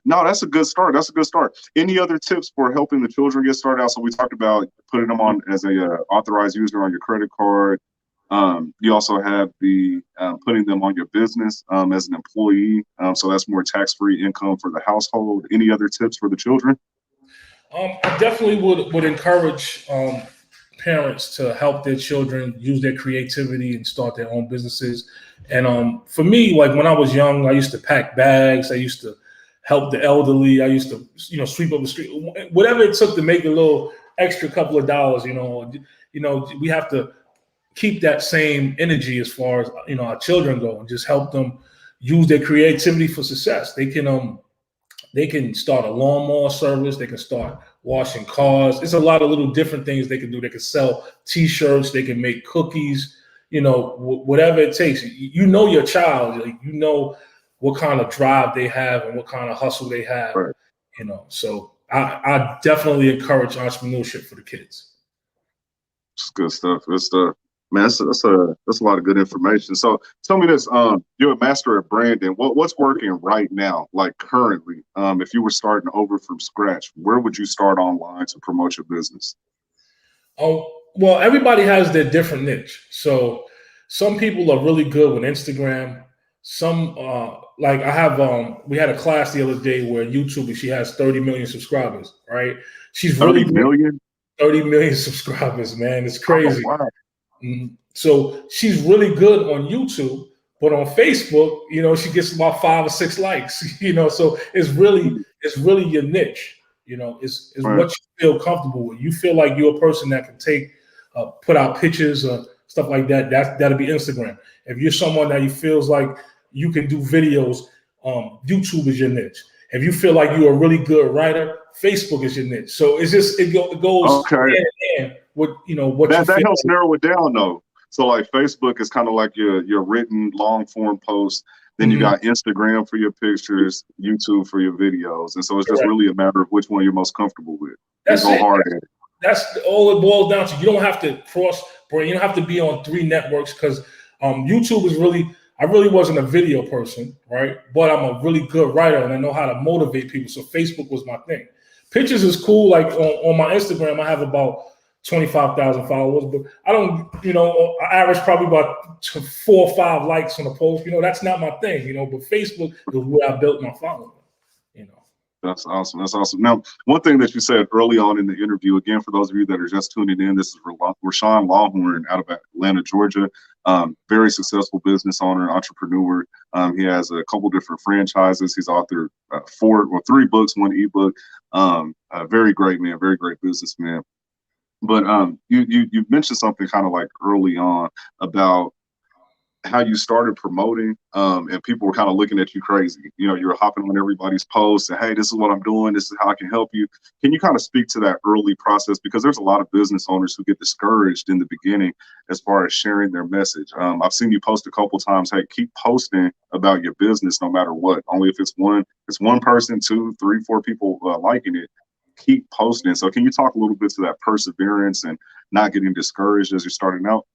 no, that's a good start. That's a good start. Any other tips for helping the children get started out? So we talked about putting them on as a authorized user on your credit card. You also have the putting them on your business as an employee. So that's more tax-free income for the household. Any other tips for the children? I definitely would encourage parents to help their children use their creativity and start their own businesses. And for me, like when I was young, I used to pack bags. I used to help the elderly. I used to, you know, sweep up the street, whatever it took to make a little extra couple of dollars. You know, we have to keep that same energy as far as, you know, our children go, and just help them use their creativity for success. They can start a lawnmower service. They can start washing cars. It's a lot of little different things they can do. They can sell T-shirts. They can make cookies. You know, whatever it takes. You know your child. Like, you know what kind of drive they have and what kind of hustle they have. Right. You know, so I definitely encourage entrepreneurship for the kids. It's good stuff. Good stuff. Man, that's a lot of good information. So tell me this, you're a master at branding. What's working right now, like currently? If you were starting over from scratch, where would you start online to promote your business? Well, everybody has their different niche. So some people are really good with Instagram. Some like I have we had a class the other day where YouTube, she has 30 million subscribers, right? She's really 30 million? 30 million subscribers, man. It's crazy. Oh, wow. So she's really good on YouTube, but on Facebook, she gets about 5 or 6 likes, so it's really your niche, is Right. what you feel comfortable with. You feel like you're a person that can put out pictures or stuff like that. That'll be Instagram. If you're someone that feels like you can do videos, YouTube is your niche. If you feel like you're a really good writer, Facebook is your niche. So it's just it goes hand in hand with what that you feel helps like. narrow it down though. So like Facebook is kind of like your written long form post. Then you got Instagram for your pictures, YouTube for your videos, and so it's just really a matter of which one you're most comfortable with. That's go it. hard at it. That's all it boils down to. You don't have to cross-brand. You don't have to be on 3 networks because YouTube is really. I really wasn't a video person, right? But I'm a really good writer and I know how to motivate people. So Facebook was my thing. Pictures is cool. Like on my Instagram, I have about 25,000 followers, but I don't, I average probably about 4 or 5 likes on a post. That's not my thing, but Facebook is where I built my following, That's awesome. That's awesome. Now, one thing that you said early on in the interview, again, for those of you that are just tuning in, this is Rashan Lawhorne out of Atlanta, Georgia. Very successful business owner, entrepreneur. He has a couple different franchises. He's authored 3 books, 1 ebook. Very great man, very great businessman. But you mentioned something kind of like early on about how you started promoting, and people were kind of looking at you crazy. You were hopping on everybody's posts and, hey, this is what I'm doing. This is how I can help you. Can you kind of speak to that early process? Because there's a lot of business owners who get discouraged in the beginning as far as sharing their message. I've seen you post a couple times, hey, keep posting about your business no matter what. Only if it's one person, 2, 3, 4 people liking it, keep posting. So can you talk a little bit to that perseverance and not getting discouraged as you're starting out?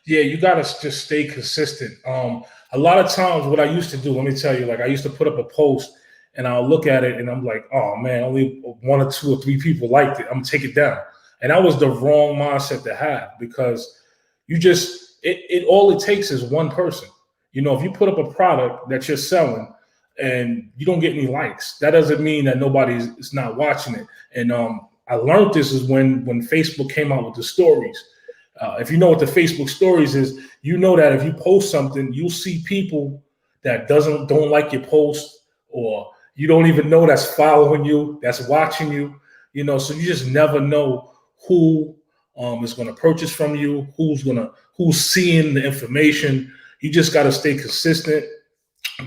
Yeah, you got to just stay consistent. A lot of times what I used to do, let me tell you, like I used to put up a post and I'll look at it and I'm like, oh man, only 1 or 2 or 3 people liked it. I'm gonna take it down. And that was the wrong mindset to have because all it takes is one person. If you put up a product that you're selling and you don't get any likes, that doesn't mean that nobody's not watching it. And I learned this is when Facebook came out with the stories. If you know what the Facebook stories is, that if you post something, you'll see people that don't like your post, or you don't even know that's following you, that's watching you. So you just never know who is going to purchase from you, who's seeing the information. You just got to stay consistent.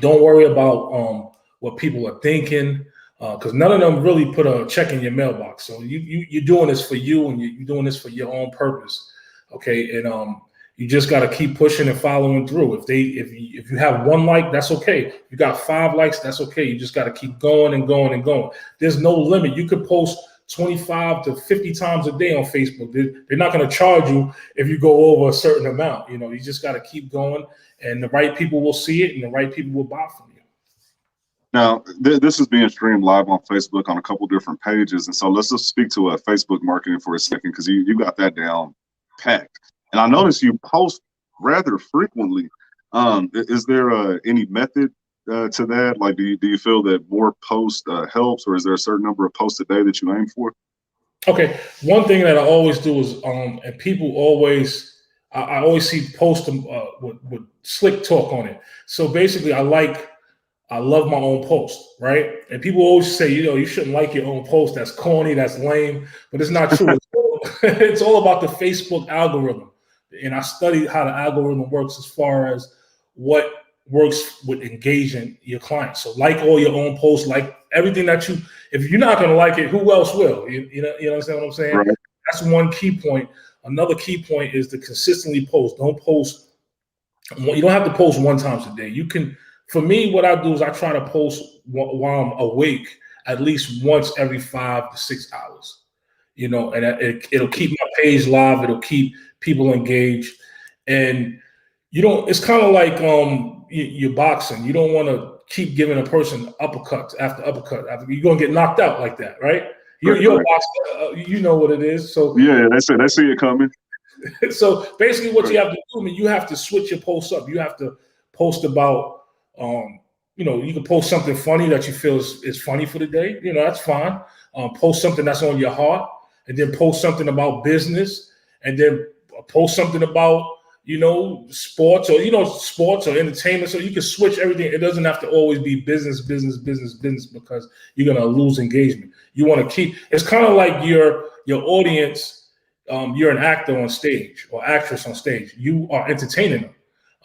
Don't worry about what people are thinking, because none of them really put a check in your mailbox. So you're doing this for you, and you're doing this for your own purpose. Okay, and you just got to keep pushing and following through. If you have 1 like, that's okay. If you got 5 likes, that's okay. You just got to keep going and going and going. There's no limit. You could post 25 to 50 times a day on Facebook. They're not going to charge you if you go over a certain amount. You just got to keep going, and the right people will see it, and the right people will buy from you. Now, this is being streamed live on Facebook on a couple different pages, and so let's just speak to Facebook marketing for a second, because you got that down packed. And I noticed you post rather frequently. Is there any method to that? Like, do you feel that more posts helps, or is there a certain number of posts a day that you aim for? Okay, one thing that I always do is, and people always, I always see posts with slick talk on it. So basically, I love my own post, right? And people always say, you shouldn't like your own post. That's corny, that's lame, but it's not true. It's all about the Facebook algorithm. And I studied how the algorithm works as far as what works with engaging your clients. So like all your own posts, like everything that if you're not going to like it, who else will? You understand what I'm saying? Right. That's one key point. Another key point is to consistently post. You don't have to post 1 time a day. You can, for me, what I do is I try to post while I'm awake at least once every 5 to 6 hours. And it'll keep my page live. It'll keep people engaged. And it's kind of like you're boxing. You don't want to keep giving a person uppercut after uppercut. You're going to get knocked out like that, right? You're a boxer. You know what it is. So yeah, they see it coming. So basically what you have to do, you have to switch your posts up. You have to post about, you can post something funny that you feel is funny for the day. That's fine. Post something that's on your heart, and then post something about business, and then post something about, sports or entertainment. So you can switch everything. It doesn't have to always be business, because you're going to lose engagement. You want to keep, it's kind of like your audience. You're an actor on stage or actress on stage. You are entertaining them.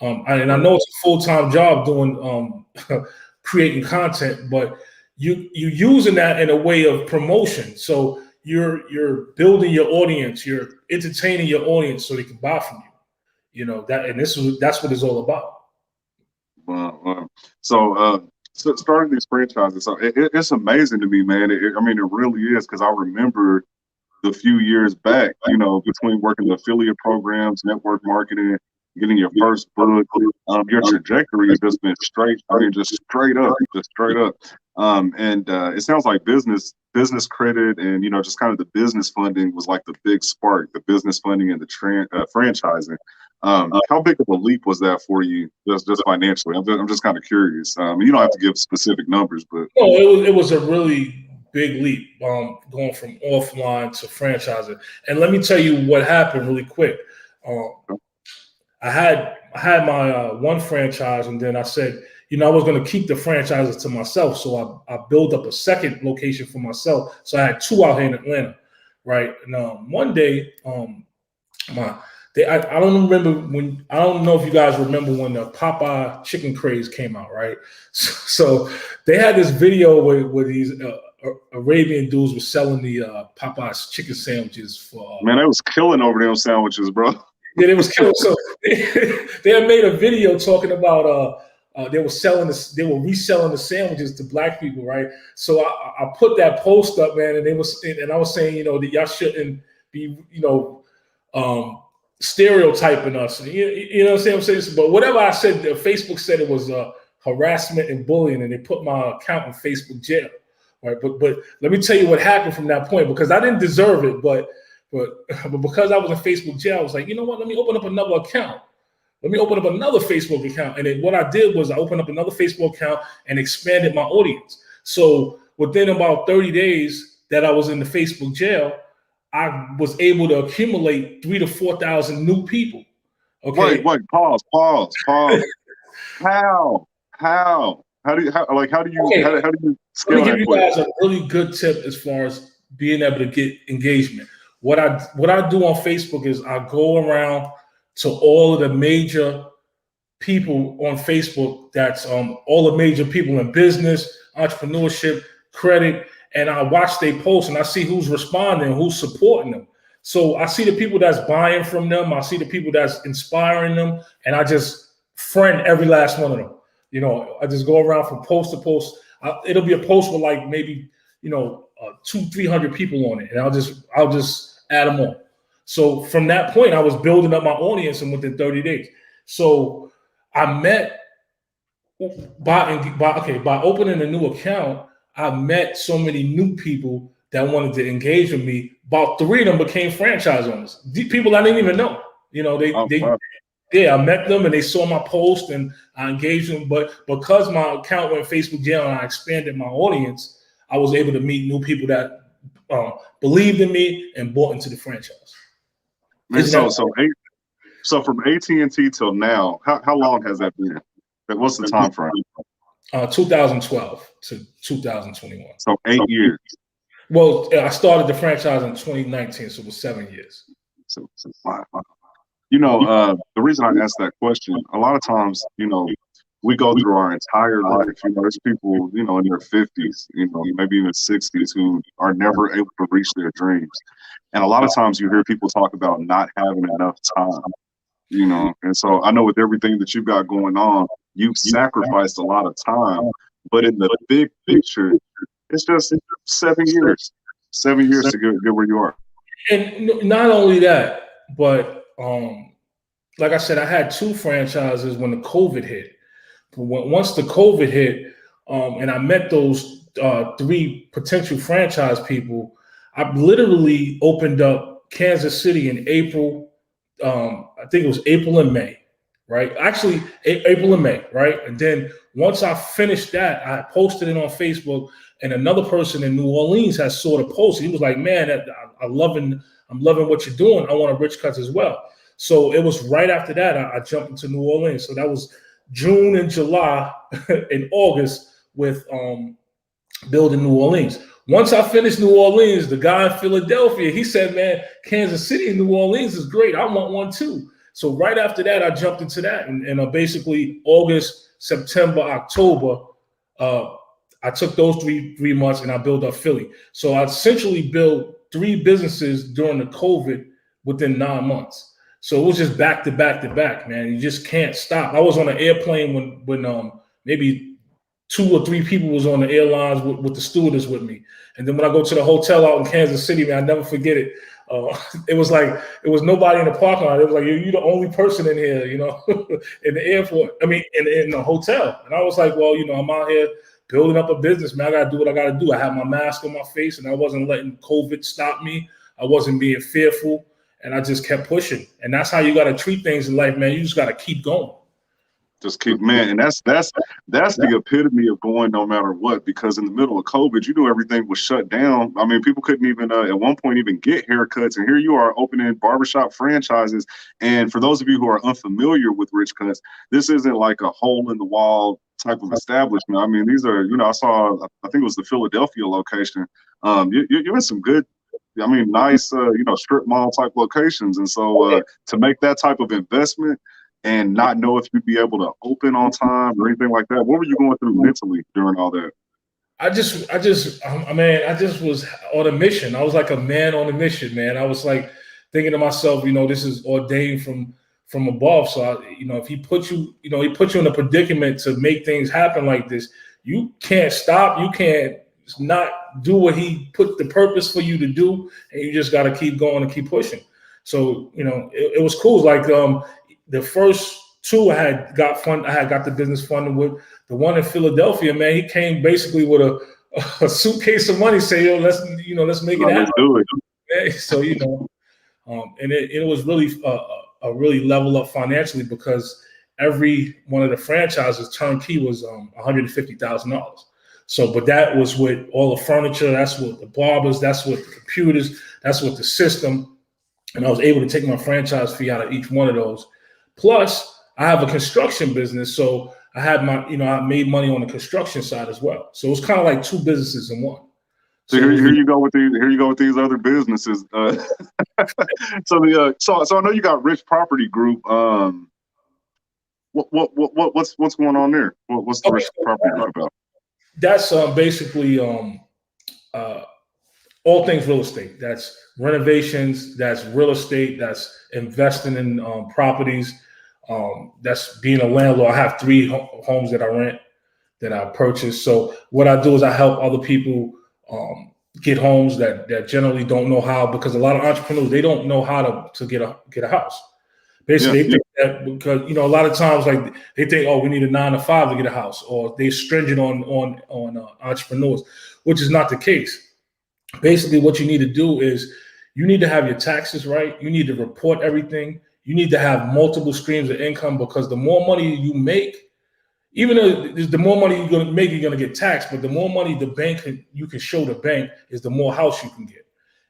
And I know it's a full-time job doing creating content, but you using that in a way of promotion. So you're building your audience, you're entertaining your audience so they can buy from you. That's what it's all about. Wow. So starting these franchises, so it's amazing to me, man. It really is, because I remember the few years back, between working the affiliate programs, network marketing, getting your first book, your trajectory has just been just straight up. And it sounds like business credit and, just kind of the business funding was like the big spark, the business funding and the franchising. How big of a leap was that for you, just financially? I'm just kind of curious. You don't have to give specific numbers, but no, it was a really big leap, going from offline to franchising. And let me tell you what happened really quick. I had my one franchise, and then I said, I was going to keep the franchises to myself. So I built up a second location for myself. So I had two out here in Atlanta, right? And one day, I don't know if you guys remember when the Popeye chicken craze came out, right? So they had this video where these Arabian dudes were selling the Popeye's chicken sandwiches for. Man, they was killing over them sandwiches, bro. Yeah, it was killing. So they had made a video talking about they were reselling the sandwiches to black people, right? So I put that post up, man, and I was saying, that y'all shouldn't be, stereotyping us. You know what I'm saying? But whatever I said, Facebook said it was harassment and bullying, and they put my account in Facebook jail. Right? But let me tell you what happened from that point, because I didn't deserve it, but because I was in Facebook jail, I was like, you know what? Let me open up another account. Let me open up another Facebook account. And then what I did was I opened up another Facebook account and expanded my audience. So within about 30 days that I was in the Facebook jail, I was able to accumulate 3,000 to 4,000 new people. Okay. Wait, pause. How do you scale Let me give you that? guys a really good tip as far as being able to get engagement. What I do on Facebook is I go around to all of the major people on Facebook. That's all the major people in business, entrepreneurship, credit, and I watch they posts and I see who's responding, who's supporting them. So I see the people that's buying from them. I see the people that's inspiring them, and I just friend every last one of them. I just go around from post to post. It'll be a post with like maybe 200-300 people on it, and I'll just add them on. So from that point, I was building up my audience, and within 30 days. So I met by opening a new account, I met so many new people that wanted to engage with me. About 3 of them became franchise owners. These people I didn't even know. I met them and they saw my post and I engaged them. But because my account went Facebook jail and I expanded my audience, I was able to meet new people that believed in me and bought into the franchise. Man, so from AT&T till now, how long has that been? What's the time frame? 2012 to 2021. So 8 years. Well, I started the franchise in 2019, so it was 7 years. So the reason I asked that question, a lot of times, we go through our entire life. There's people, in their 50s, maybe even 60s, who are never able to reach their dreams. And a lot of times you hear people talk about not having enough time, And so I know with everything that you've got going on, you've sacrificed a lot of time. But in the big picture, it's just 7 years. 7 years to get where you are. And not only that, but like I said, I had 2 franchises when the COVID hit. Once the COVID hit, and I met those 3 potential franchise people, I literally opened up Kansas City in April. I think it was April and May, right? Actually, April and May, right? And then once I finished that, I posted it on Facebook, and another person in New Orleans saw the post. He was like, "Man, I'm loving what you're doing. I want a Rich Cuts as well." So it was right after that I jumped into New Orleans. So that was June and July and August with building New Orleans. Once I finished New Orleans, the guy in Philadelphia, he said, man, Kansas City and New Orleans is great. I want one too. So right after that, I jumped into that. And basically August, September, October, I took those three months and I built up Philly. So I essentially built 3 businesses during the COVID within 9 months. So it was just back to back to back, man. You just can't stop. I was on an airplane when maybe 2 or 3 people was on the airlines with the stewardess with me. And then when I go to the hotel out in Kansas City, man, I never forget it. It was like, it was nobody in the parking lot. It was like, you're the only person in here, you know, in the airport. I mean, in the hotel. And I was like, well, you know, I'm out here building up a business, man. I got to do what I got to do. I had my mask on my face and I wasn't letting COVID stop me. I wasn't being fearful and I just kept pushing. And that's how you got to treat things in life, man. You just got to keep going. Just keep, man, and that's the epitome of going no matter what, because in the middle of COVID, you knew everything was shut down. I mean, people couldn't even at one point even get haircuts, and here you are opening barbershop franchises. And for those of you who are unfamiliar with Rich Cuts, this isn't like a hole in the wall type of establishment. I mean, these are, you know, I think it was the Philadelphia location. You're in some good, I mean, nice, you know, strip mall type locations, and so to make that type of investment and not know if you'd be able to open on time or anything like that. What were you going through mentally during all that? I just was on a mission. I was like a man on a mission, man. I was like thinking to myself, you know, this is ordained from above. So, you know, if he put you in a predicament to make things happen like this, you can't stop. You can't not do what he put the purpose for you to do. And you just got to keep going and keep pushing. So, you know, it was cool. Like, the first 2 I had got the business funded with. The one in Philadelphia, man, he came basically with a suitcase of money, say, yo, let's make it happen. Let's do it. So, you know, and it was really a really level up financially because every one of the franchises turnkey was $150,000. So, but that was with all the furniture, that's with the barbers, that's with the computers, that's with the system. And I was able to take my franchise fee out of each one of those. Plus, I have a construction business, so I had I made money on the construction side as well. So it was kind of like 2 businesses in one. So here you go with these other businesses. So I know you got Rich Property Group. What's going on there? What's the Rich Property Group about? That's basically all things real estate. That's renovations. That's real estate. That's investing in properties. That's being a landlord. I have 3 homes that I rent, that I purchase. So what I do is I help other people get homes that generally don't know how, because a lot of entrepreneurs, they don't know how to get a house. Basically, they think that because, you know, a lot of times, like, they think, oh, we need a 9 to 5 to get a house, or they're stringent on entrepreneurs, which is not the case. Basically, what you need to do is you need to have your taxes right. You need to report everything. You need to have multiple streams of income, because the more money you make, even though the more money you're going to make, you're going to get taxed. But the more money you can show the bank is the more house you can get.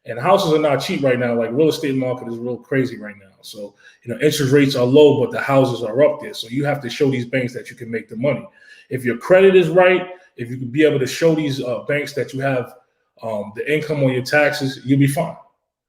And houses are not cheap right now. Like, real estate market is real crazy right now. So, you know, interest rates are low, but the houses are up there. So you have to show these banks that you can make the money. If your credit is right, if you can be able to show these banks that you have the income on your taxes, you'll be fine.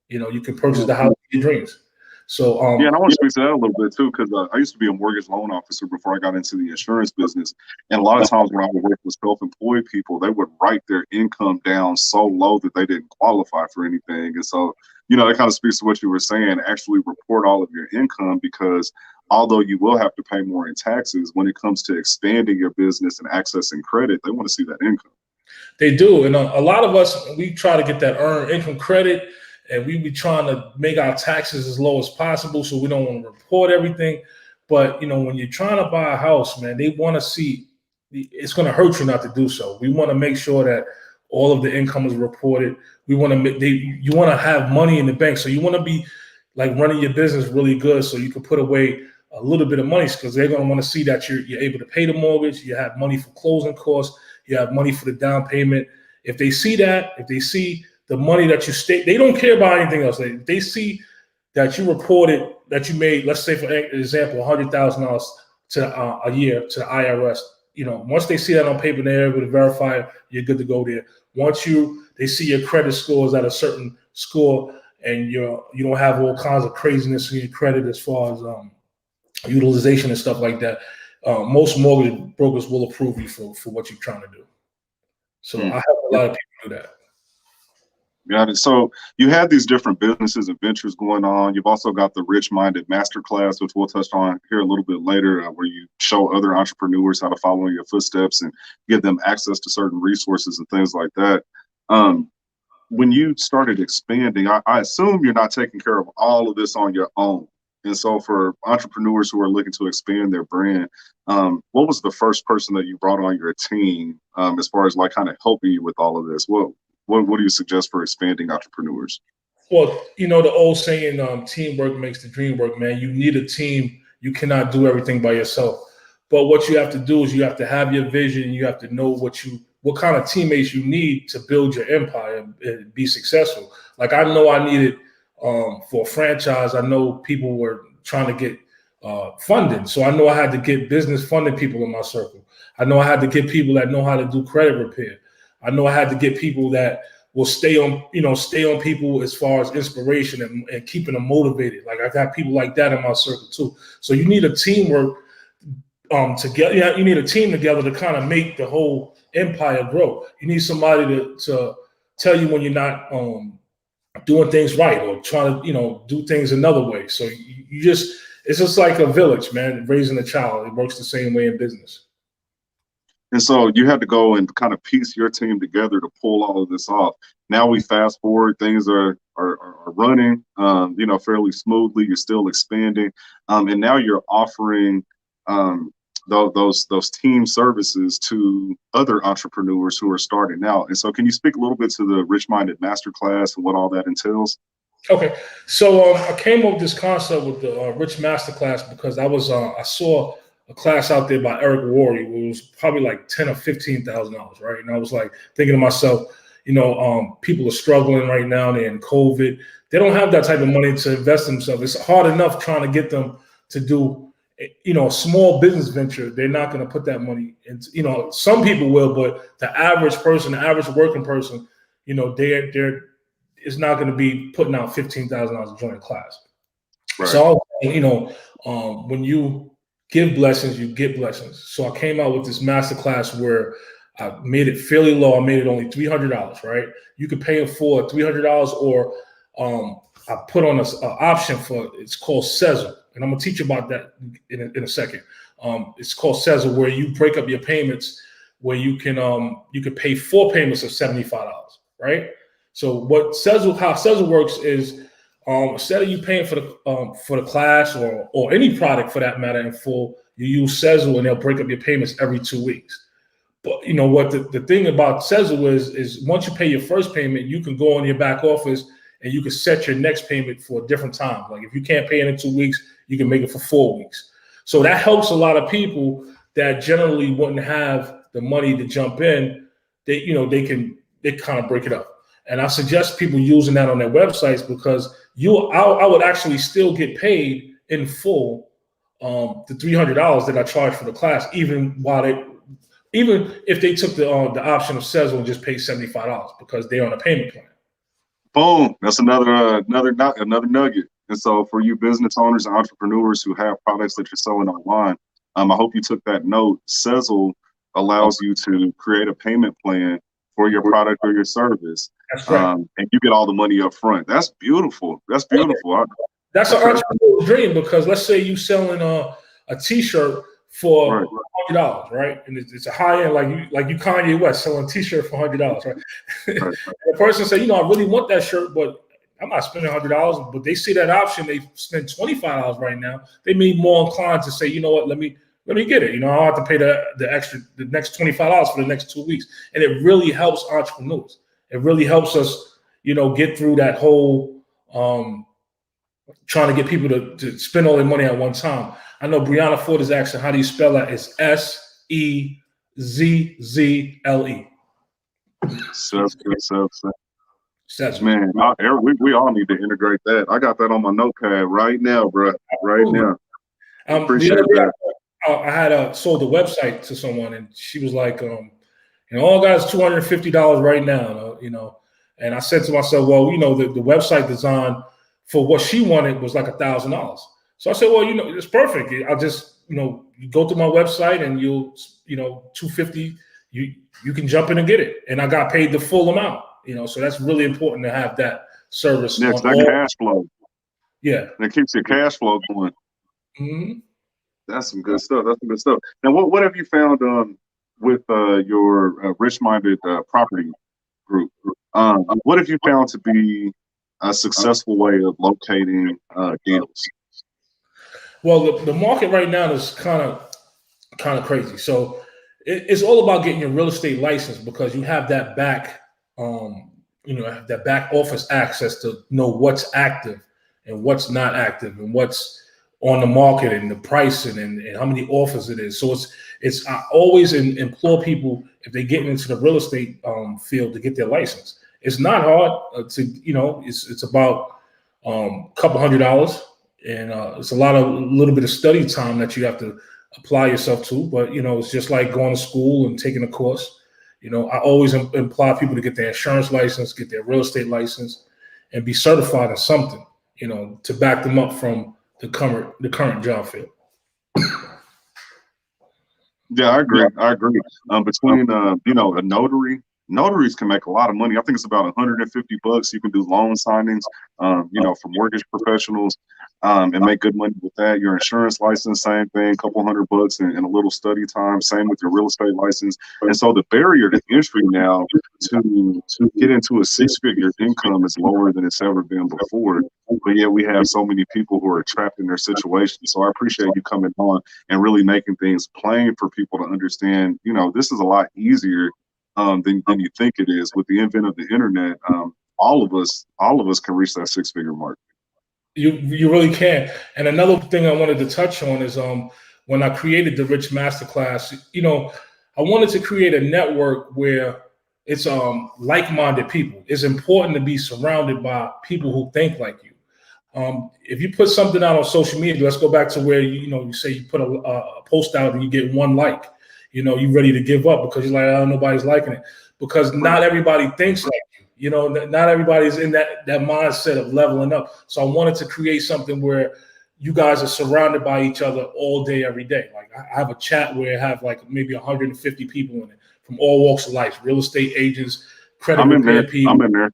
You know, you can purchase the house of your dreams. So and I want to speak to that a little bit too, because I used to be a mortgage loan officer before I got into the insurance business. And a lot of times when I would work with self-employed people, they would write their income down so low that they didn't qualify for anything. And so, you know, that kind of speaks to what you were saying. Actually report all of your income, because although you will have to pay more in taxes, when it comes to expanding your business and accessing credit, they want to see that income. They do. And a lot of us, we try to get that earned income credit, and we be trying to make our taxes as low as possible, so we don't want to report everything. But, you know, when you're trying to buy a house, man, they want to see, it's going to hurt you not to do so. We want to make sure that all of the income is reported. You want to have money in the bank. So you want to be like running your business really good, so you can put away a little bit of money, because they're going to want to see that you're able to pay the mortgage, you have money for closing costs, you have money for the down payment. If they see that, if they see the money that you stake, they don't care about anything else. They see that you reported that you made, let's say for example, $100,000 to a year to the IRS. Once they see that on paper, they're able to verify it, you're good to go there. Once they see your credit scores at a certain score, and you don't have all kinds of craziness in your credit as far as utilization and stuff like that, most mortgage brokers will approve you for what you're trying to do. So I have a lot of people do that. Got it. So you have these different businesses and ventures going on. You've also got the RichMinded Masterclass, which we'll touch on here a little bit later, where you show other entrepreneurs how to follow in your footsteps and give them access to certain resources and things like that. When you started expanding, I assume you're not taking care of all of this on your own. And so for entrepreneurs who are looking to expand their brand, what was the first person that you brought on your team as far as like kind of helping you with all of this? What do you suggest for expanding entrepreneurs? Well, the old saying, teamwork makes the dream work, man. You need a team. You cannot do everything by yourself. But what you have to do is you have to have your vision. You have to know what kind of teammates you need to build your empire and be successful. Like I know I needed for a franchise, I know people were trying to get funding. So I know I had to get business funding people in my circle. I know I had to get people that know how to do credit repair. I know I had to get people that will stay on people as far as inspiration and keeping them motivated. Like I got people like that in my circle too. So you need a teamwork together. Yeah, you need a team together to kind of make the whole empire grow. You need somebody to tell you when you're not doing things right or trying to do things another way. So it's just like a village, man, raising a child. It works the same way in business. And so you had to go and kind of piece your team together to pull all of this off. Now we fast forward, things are running, fairly smoothly. You're still expanding, and now you're offering those team services to other entrepreneurs who are starting out. And so, can you speak a little bit to the RichMinded Masterclass and what all that entails? Okay, so I came up with this concept with the Rich Masterclass because I saw a class out there by Eric Worre, who was probably like $10,000 or $15,000, right? And I was like thinking to myself, people are struggling right now. They're in COVID. They don't have that type of money to invest in themselves. It's hard enough trying to get them to do, a small business venture. They're not going to put that money into, some people will, but the average person, the average working person, they're is not going to be putting out $15,000 to join a class. Right. So, when you give blessings, you get blessings. So I came out with this masterclass where I made it fairly low. I made it only $300, right? You could pay it for $300, or I put on an option for it's called Sezzle, and I'm gonna teach you about that in a second. It's called Sezzle, where you break up your payments, where you can pay 4 payments of $75, right? So how Sezzle works is instead of you paying for the class or any product for that matter in full, you use Sezzle and they'll break up your payments every 2 weeks. But you know what the thing about Sezzle is once you pay your first payment, you can go on your back office and you can set your next payment for a different time. Like if you can't pay it in 2 weeks, you can make it for 4 weeks. So that helps a lot of people that generally wouldn't have the money to jump in. They kind of break it up. And I suggest people using that on their websites because I would actually still get paid in full the $300 that I charge for the class, even if they took the option of Sezzle and just paid $75 because they're on a payment plan. Boom! That's another nugget. And so for you business owners and entrepreneurs who have products that you're selling online, I hope you took that note. Sezzle allows you to create a payment plan for your product or your service. That's right. And you get all the money up front. That's beautiful. That's beautiful. That's an entrepreneurial dream because let's say you selling a T-shirt for $100, right? And it's a high end, like you Kanye West selling a T-shirt for $100, right? Right. The person say, I really want that shirt, but I'm not spending $100. But they see that option, they spend $25 right now. They may be more inclined to say, you know what, let me get it. I don't have to pay the next $25 for the next 2 weeks. And it really helps entrepreneurs. It really helps us, get through that whole trying to get people to spend all their money at one time. I know Brianna Ford is asking, how do you spell that? It's Sezzle. Man, we all need to integrate that. I got that on my notepad right now, bro. Right now. Appreciate that. I had sold a website to someone, and she was like, all I got is $250 right now, And I said to myself, well, the website design for what she wanted was like $1,000. So I said, well, it's perfect. I'll just, you go to my website and you'll, $250, you can jump in and get it. And I got paid the full amount, so that's really important to have that service. Next, that cash flow. Yeah. That keeps your cash flow going. Mm-hmm. That's some good stuff. Now, what have you found with your RichMinded property group? What have you found to be a successful way of locating deals? Well, the market right now is kind of crazy. So it's all about getting your real estate license, because you have that back, that back office access to know what's active and what's not active and what's on the market and the pricing and how many offers it is. So I always implore people, if they get into the real estate field, to get their license. It's not hard it's about a couple $100, and it's a little bit of study time that you have to apply yourself to. But it's just like going to school and taking a course. I always imply people to get their insurance license, get their real estate license, and be certified in something, to back them up from the current job field. Yeah, I agree. Between a notary. Notaries can make a lot of money. I think it's about $150. You can do loan signings, for mortgage professionals, and make good money with that. Your insurance license, same thing, couple $100 and a little study time. Same with your real estate license. And so the barrier to entry now to get into a 6-figure income is lower than it's ever been before. But yet we have so many people who are trapped in their situation. So I appreciate you coming on and really making things plain for people to understand. This is a lot easier than you think it is. With the advent of the internet, all of us can reach that 6-figure mark. You really can. And another thing I wanted to touch on is when I created the Rich Masterclass, I wanted to create a network where it's like-minded people. It's important to be surrounded by people who think like you. If you put something out on social media, let's go back to where you say you put a post out and you get 1 like. You're ready to give up because you're like, oh, nobody's liking it. Because not everybody thinks like you. Not everybody's in that mindset of leveling up. So I wanted to create something where you guys are surrounded by each other all day, every day. Like I have a chat where I have like maybe 150 people in it from all walks of life: real estate agents, credit repair people, I'm in there.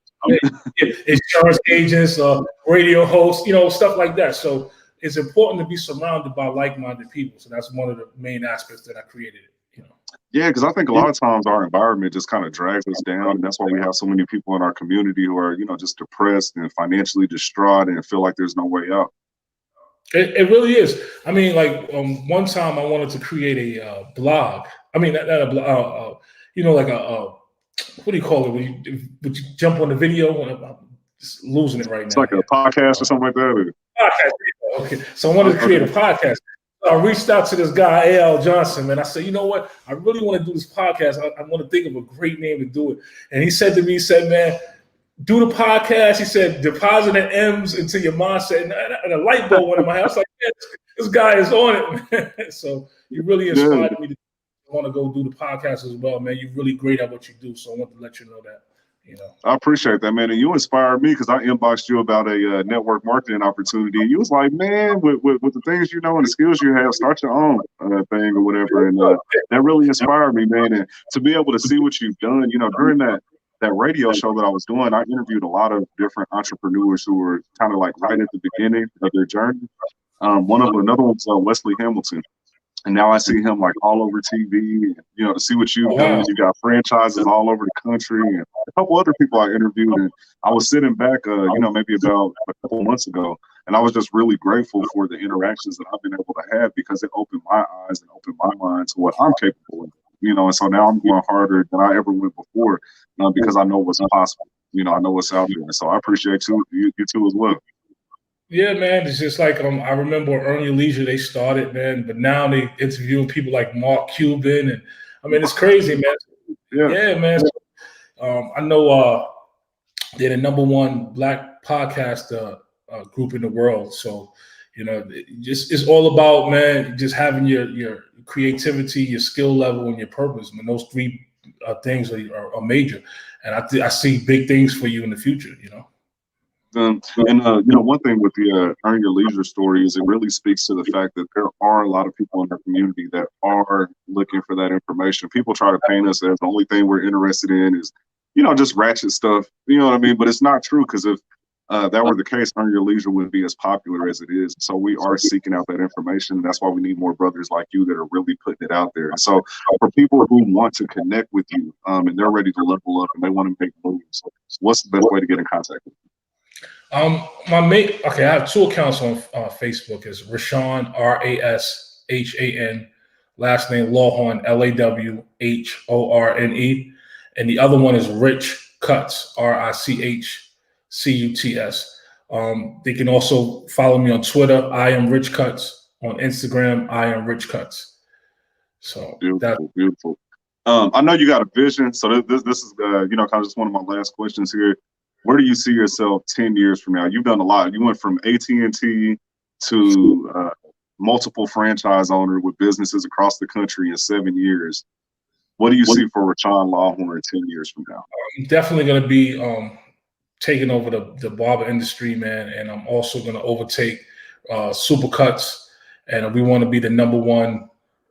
insurance agents, radio hosts, stuff like that. So it's important to be surrounded by like-minded people. So that's one of the main aspects that I created. Yeah, because I think a lot of times our environment just kind of drags us down, and that's why we have so many people in our community who are, just depressed and financially distraught and feel like there's no way out. It really is. I mean, like one time I wanted to create a blog. I mean, not a blog. Like what do you call it? When you jump on the video? I'm just losing it right now. It's like a podcast or something like that. Podcast. Okay, so I wanted to create a podcast. I reached out to this guy, A.L. Johnson, man. I said, you know what? I really want to do this podcast. I want to think of a great name to do it. And he said to me, man, do the podcast. He said, deposit the M's into your mindset. And a light bulb went in my head. I was like, man, this guy is on it, man. So you really inspired me to want to go do the podcast as well, man. You're really great at what you do. So I want to let you know that. I appreciate that, man. And you inspired me because I inboxed you about a network marketing opportunity. You was like, man, with the things and the skills you have, start your own thing or whatever. And that really inspired me, man. And to be able to see what you've done, during that radio show that I was doing, I interviewed a lot of different entrepreneurs who were kind of like right at the beginning of their journey. Another one was Wesley Hamilton. And now I see him like all over TV, to see what you've done. You got franchises all over the country, and a couple other people I interviewed. And I was sitting back, maybe about a couple of months ago, and I was just really grateful for the interactions that I've been able to have, because it opened my eyes and opened my mind to what I'm capable of. And so now I'm going harder than I ever went before, because I know what's possible. I know what's out there. And so I appreciate you too as well. Yeah, man. It's just like I remember Earn Your Leisure, they started, man, but now they interviewing people like Mark Cuban, and I mean it's crazy, man. Yeah, man. I know they're the #1 Black podcast group in the world. So, you know, it's all about, man, just having your creativity, your skill level, and your purpose. I mean, those three things are major, and I see big things for you in the future. You know. You know, one thing with the Earn Your Leisure story is it really speaks to the fact that there are a lot of people in our community that are looking for that information. People try to paint us as the only thing we're interested in is, you know, just ratchet stuff. You know what I mean? But it's not true, because if that were the case, Earn Your Leisure wouldn't be as popular as it is. So we are seeking out that information. That's why we need more brothers like you that are really putting it out there. So for people who want to connect with you and they're ready to level up and they want to make moves, what's the best way to get in contact with you? I have 2 accounts on Facebook. Is Rashan, RASHAN, last name Lawhorne, LAWHORNE, and the other one is Rich Cuts, RICHCUTS. They can also follow me on Twitter. I am Rich Cuts. On Instagram, I am Rich Cuts. So beautiful. I know you got a vision. So this is you know, kind of just one of my last questions here. Where do you see yourself 10 years from now? You've done a lot. You went from AT&T to multiple franchise owner with businesses across the country in 7 years. What do you see for Rashan Lawhorne 10 years from now? I'm definitely going to be taking over the barber industry, man. And I'm also going to overtake Supercuts. And we want to be the #1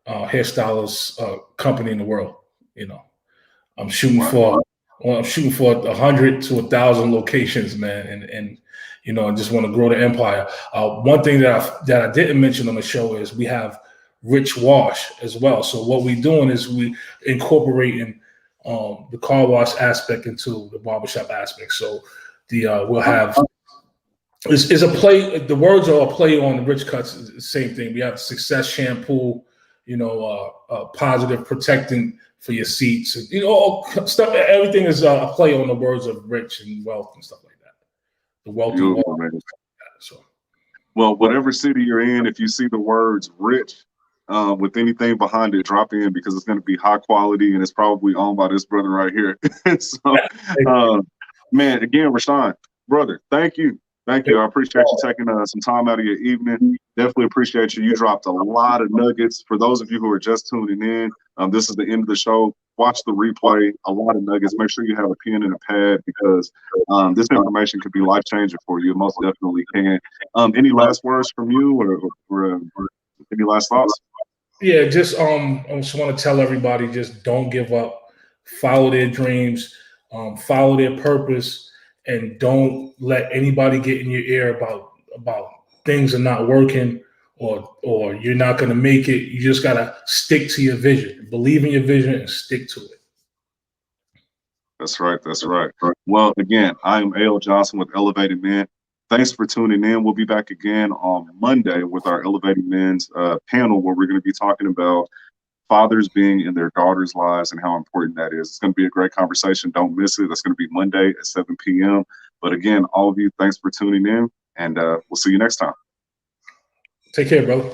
hairstylist company in the world. You know, I'm shooting for 100 to 1,000 locations, man, and you know, I just want to grow the empire. One thing that I didn't mention on the show is we have Rich Wash as well. So what we're doing is we incorporating the car wash aspect into the barbershop aspect. So we'll have is a play. The words are a play on the Rich Cuts. The same thing. We have Success Shampoo, you know, positive protecting for your seats, and, you know, all stuff. Everything is a play on the words of rich and wealth and stuff like that. The wealthy wealth. So, well, whatever city you're in, if you see the words "rich" with anything behind it, drop in, because it's going to be high quality and it's probably owned by this brother right here. So, man, again, Rashan, brother, thank you. Thank you. I appreciate you taking some time out of your evening. Definitely appreciate you. You dropped a lot of nuggets. For those of you who are just tuning in, this is the end of the show. Watch the replay. A lot of nuggets. Make sure you have a pen and a pad, because this information could be life-changing for you. It most definitely can. Any last words from you, or any last thoughts? Yeah, I just want to tell everybody, just don't give up. Follow their dreams. Follow their purpose. And don't let anybody get in your ear about things are not working or you're not going to make it. You just got to stick to your vision. Believe in your vision and stick to it. That's right. That's right. Well, again, I am A.L. Johnson with Elevated Men. Thanks for tuning in. We'll be back again on Monday with our Elevated Men's panel, where we're going to be talking about fathers being in their daughters' lives and how important that is. It's going to be a great conversation. Don't miss it. That's going to be Monday at 7 p.m. But again, all of you, thanks for tuning in, and we'll see you next time. Take care, brother.